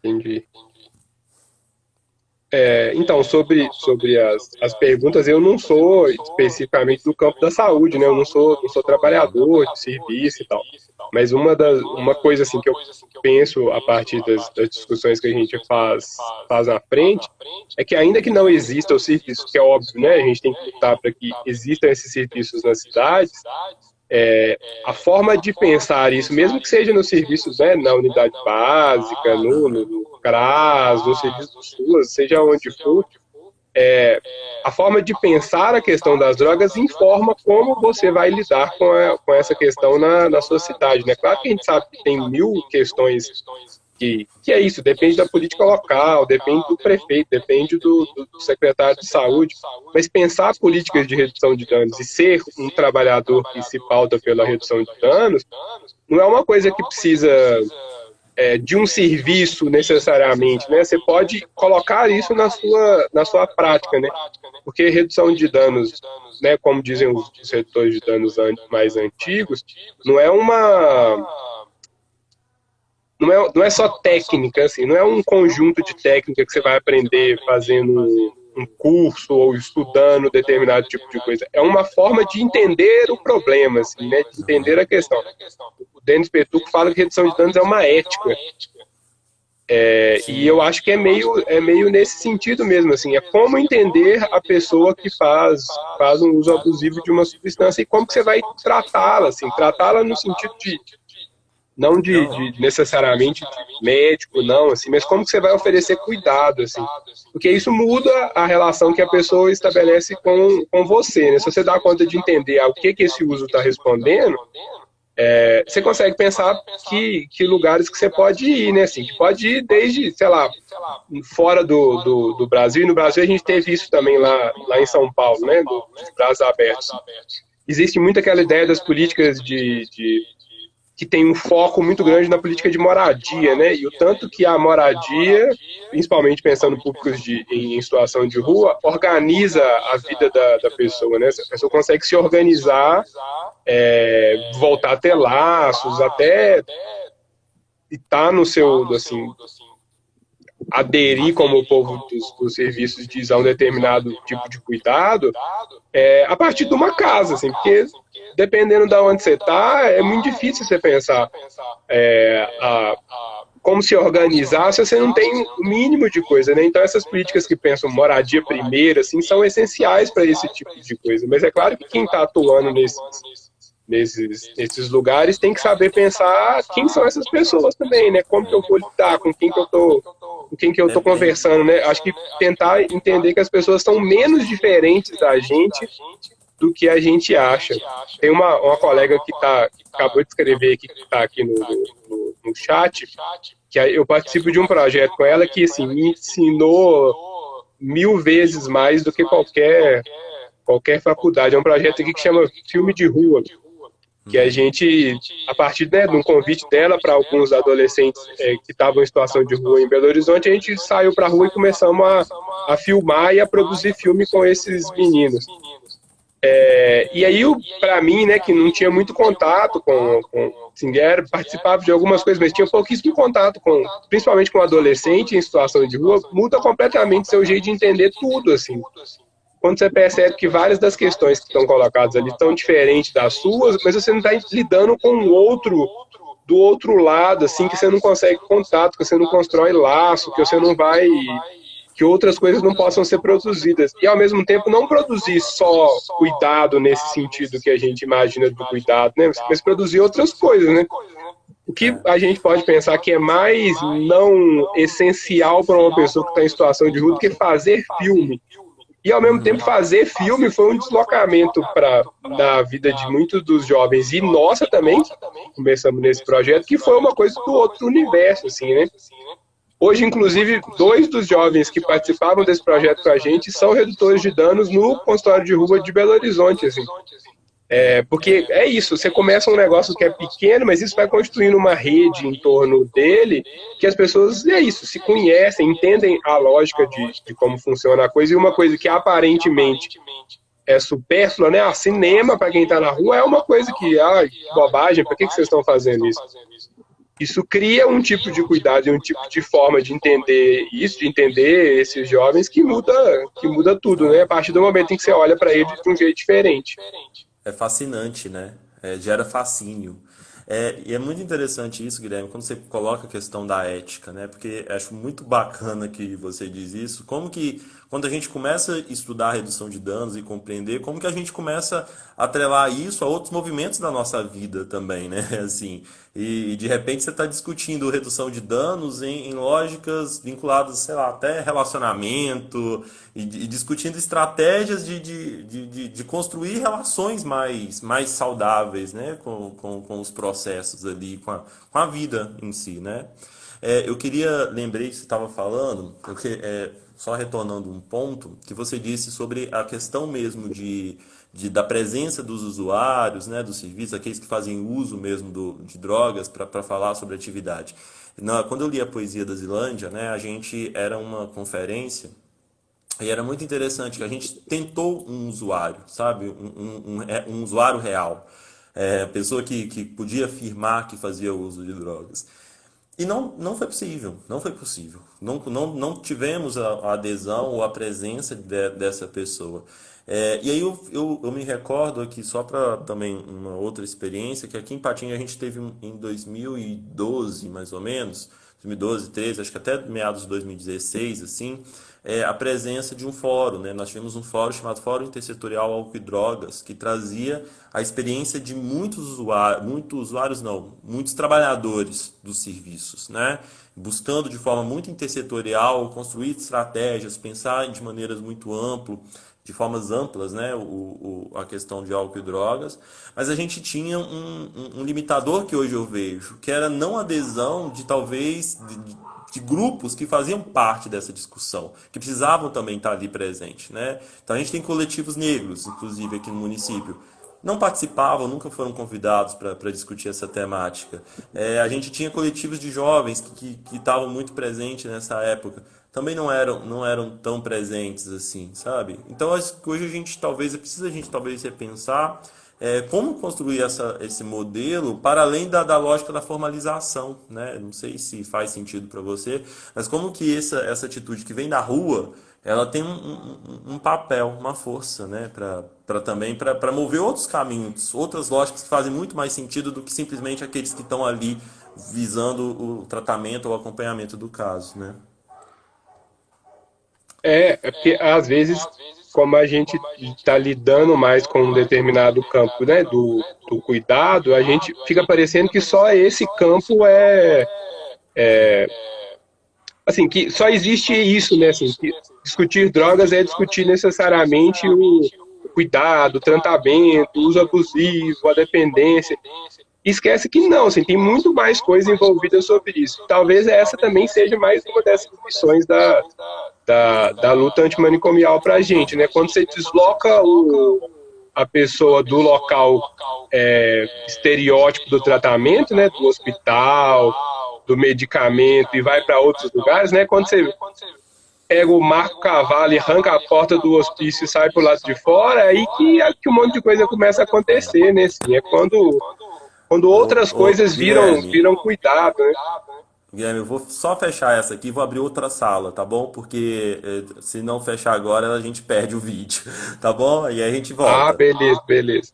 Entendi. Então, sobre as perguntas, eu não sou especificamente do campo da saúde, né? Eu não sou trabalhador de serviço e tal. Mas uma coisa assim que eu penso a partir das discussões que a gente faz na frente é que ainda que não exista o serviço, que é óbvio, né? A gente tem que lutar para que existam esses serviços nas cidades. A forma de pensar isso, mesmo que seja nos serviços, né, na unidade básica, no CRAS, no serviço do SUAS, seja onde for, a forma de pensar a questão das drogas informa como você vai lidar com essa questão na sua cidade, né? Claro que a gente sabe que tem mil questões que é isso, depende da política local, depende do prefeito, depende do secretário de saúde, mas pensar políticas de redução de danos e ser um trabalhador que se pauta pela redução de danos, não é uma coisa que precisa de um serviço necessariamente, né? Você pode colocar isso na sua prática, né? Porque redução de danos, né, como dizem os redutores de danos mais antigos, não é não é só técnica, assim, não é um conjunto de técnica que você vai aprender fazendo um curso ou estudando determinado tipo de coisa. É uma forma de entender o problema, assim, né, de entender a questão. O Denis Petuco fala que redução de danos é uma ética. E eu acho que é meio nesse sentido mesmo, assim, é como entender a pessoa que faz um uso abusivo de uma substância e como que você vai tratá-la, assim, tratá-la no sentido não de necessariamente de médico, não, assim, mas como que você vai oferecer cuidado, assim, porque isso muda a relação que a pessoa estabelece com você, né? Se você dá conta de entender o que esse uso está respondendo, você consegue pensar que lugares que você pode ir, né? Assim, que pode ir desde, sei lá, fora do Brasil, e no Brasil a gente teve isso também lá em São Paulo, né? Dos braços abertos. Existe muito aquela ideia das políticas que tem um foco muito grande na política de moradia, né? E o tanto que a moradia, principalmente pensando em públicos em situação de rua, organiza a vida da pessoa, né? A pessoa consegue se organizar, voltar a ter laços, até estar no seu, assim, aderir como o povo dos serviços diz a um determinado tipo de cuidado, a partir de uma casa, assim, porque dependendo de onde você está, é muito difícil você pensar como se organizar se você não tem o mínimo de coisa, né? Então essas políticas que pensam moradia primeiro, assim, são essenciais para esse tipo de coisa, mas é claro que quem está atuando nesses lugares tem que saber pensar quem são essas pessoas também, né? Como que eu vou lidar, com quem que eu tô conversando, né? Acho que tentar entender que as pessoas são menos diferentes da gente do que a gente acha. Tem uma colega que acabou de escrever aqui, que está aqui no chat, que eu participo de um projeto com ela que, assim, me ensinou 1000 vezes mais do que qualquer faculdade. É um projeto aqui que chama Filme de Rua. que a gente, a partir, né, de um convite dela para alguns adolescentes que estavam em situação de rua em Belo Horizonte, a gente saiu para a rua e começamos a filmar e a produzir filme com esses meninos. E aí, para mim, né, que não tinha muito contato com assim, participava de algumas coisas, mas tinha pouquíssimo contato principalmente com adolescente em situação de rua, muda completamente seu jeito de entender tudo, assim. Quando você percebe que várias das questões que estão colocadas ali estão diferentes das suas, mas você não está lidando com o outro, do outro lado, assim, que você não consegue contato, que você não constrói laço, que você não vai... que outras coisas não possam ser produzidas. E, ao mesmo tempo, não produzir só cuidado nesse sentido que a gente imagina do cuidado, né? Mas produzir outras coisas, né? O que a gente pode pensar que é mais não essencial para uma pessoa que está em situação de rua do que fazer filme. E, ao mesmo tempo, fazer filme foi um deslocamento na vida de muitos dos jovens, e nossa também, começamos nesse projeto, que foi uma coisa do outro universo, assim, né? Hoje, inclusive, 2 dos jovens que participavam desse projeto com a gente são redutores de danos no consultório de rua de Belo Horizonte, assim. Porque é isso, você começa um negócio que é pequeno, mas isso vai construindo uma rede em torno dele, que as pessoas, se conhecem, entendem a lógica de como funciona a coisa, e uma coisa que aparentemente é supérflua, né? Cinema, para quem está na rua, é uma coisa que, bobagem, por que vocês estão fazendo isso? Isso cria um tipo de cuidado e um tipo de forma de entender isso, de entender esses jovens, que muda tudo, né? A partir do momento em que você olha para eles de um jeito diferente. É fascinante, né? Gera fascínio. E é muito interessante isso, Guilherme, quando você coloca a questão da ética, né? Porque acho muito bacana que você diz isso. Como que, quando a gente começa a estudar a redução de danos e compreender, como que a gente começa a atrelar isso a outros movimentos da nossa vida também, né? Assim, e de repente você está discutindo redução de danos em lógicas vinculadas, sei lá, até relacionamento, e discutindo estratégias de construir relações mais saudáveis, né? Com os processos ali, com a vida em si, né? Lembrei que você estava falando, só retornando um ponto, que você disse sobre a questão mesmo da presença dos usuários, né, dos serviços, aqueles que fazem uso mesmo de drogas para falar sobre atividade. Quando eu li a Poesia da Zilândia, né, a gente era uma conferência e era muito interessante que a gente tentou um usuário, sabe, um usuário real, pessoa que podia afirmar que fazia uso de drogas. E não foi possível, não foi possível. Não tivemos a adesão ou a presença dessa pessoa. E aí eu me recordo aqui, só para também uma outra experiência, que aqui em Patinga a gente teve em 2012, mais ou menos, 2012, 13, acho que até meados de 2016, assim, a presença de um fórum, né? Nós tivemos um fórum chamado Fórum Intersetorial Álcool e Drogas, que trazia a experiência de muitos trabalhadores dos serviços, né? Buscando de forma muito intersetorial, construir estratégias, pensar de maneiras muito amplas, de formas amplas, né, a questão de álcool e drogas, mas a gente tinha um limitador que hoje eu vejo, que era não adesão de talvez de grupos que faziam parte dessa discussão, que precisavam também estar ali presentes, né? Então a gente tem coletivos negros, inclusive aqui no município, não participavam, nunca foram convidados para discutir essa temática. A gente tinha coletivos de jovens que estavam muito presentes nessa época, também não eram tão presentes assim, sabe? Então hoje a gente talvez repensar como construir esse modelo para além da lógica da formalização, né? Não sei se faz sentido para você, mas como que essa atitude que vem da rua, ela tem um papel, uma força, né? Para mover outros caminhos, outras lógicas que fazem muito mais sentido do que simplesmente aqueles que estão ali visando o tratamento ou acompanhamento do caso, né? Porque às vezes, como a gente está lidando mais com um determinado campo, né, do cuidado, a gente fica parecendo que só esse campo assim, que só existe isso, né, assim, que discutir drogas é discutir necessariamente o cuidado, o tratamento, o uso abusivo, a dependência. Esquece que não, assim, tem muito mais coisa envolvida sobre isso. Talvez essa também seja mais uma dessas missões da luta antimanicomial para a gente, né? Quando você desloca a pessoa do local estereótipo do tratamento, né, do hospital, do medicamento e vai para outros lugares, né? Quando você pega o marca o cavalo e arranca a porta do hospício e sai pro lado de fora, é aí que um monte de coisa começa a acontecer, né? Assim, é quando outras coisas Guilherme, viram cuidado, né? Guilherme, eu vou só fechar essa aqui e vou abrir outra sala, tá bom? Porque se não fechar agora, a gente perde o vídeo, tá bom? E aí a gente Ah, volta. beleza, beleza.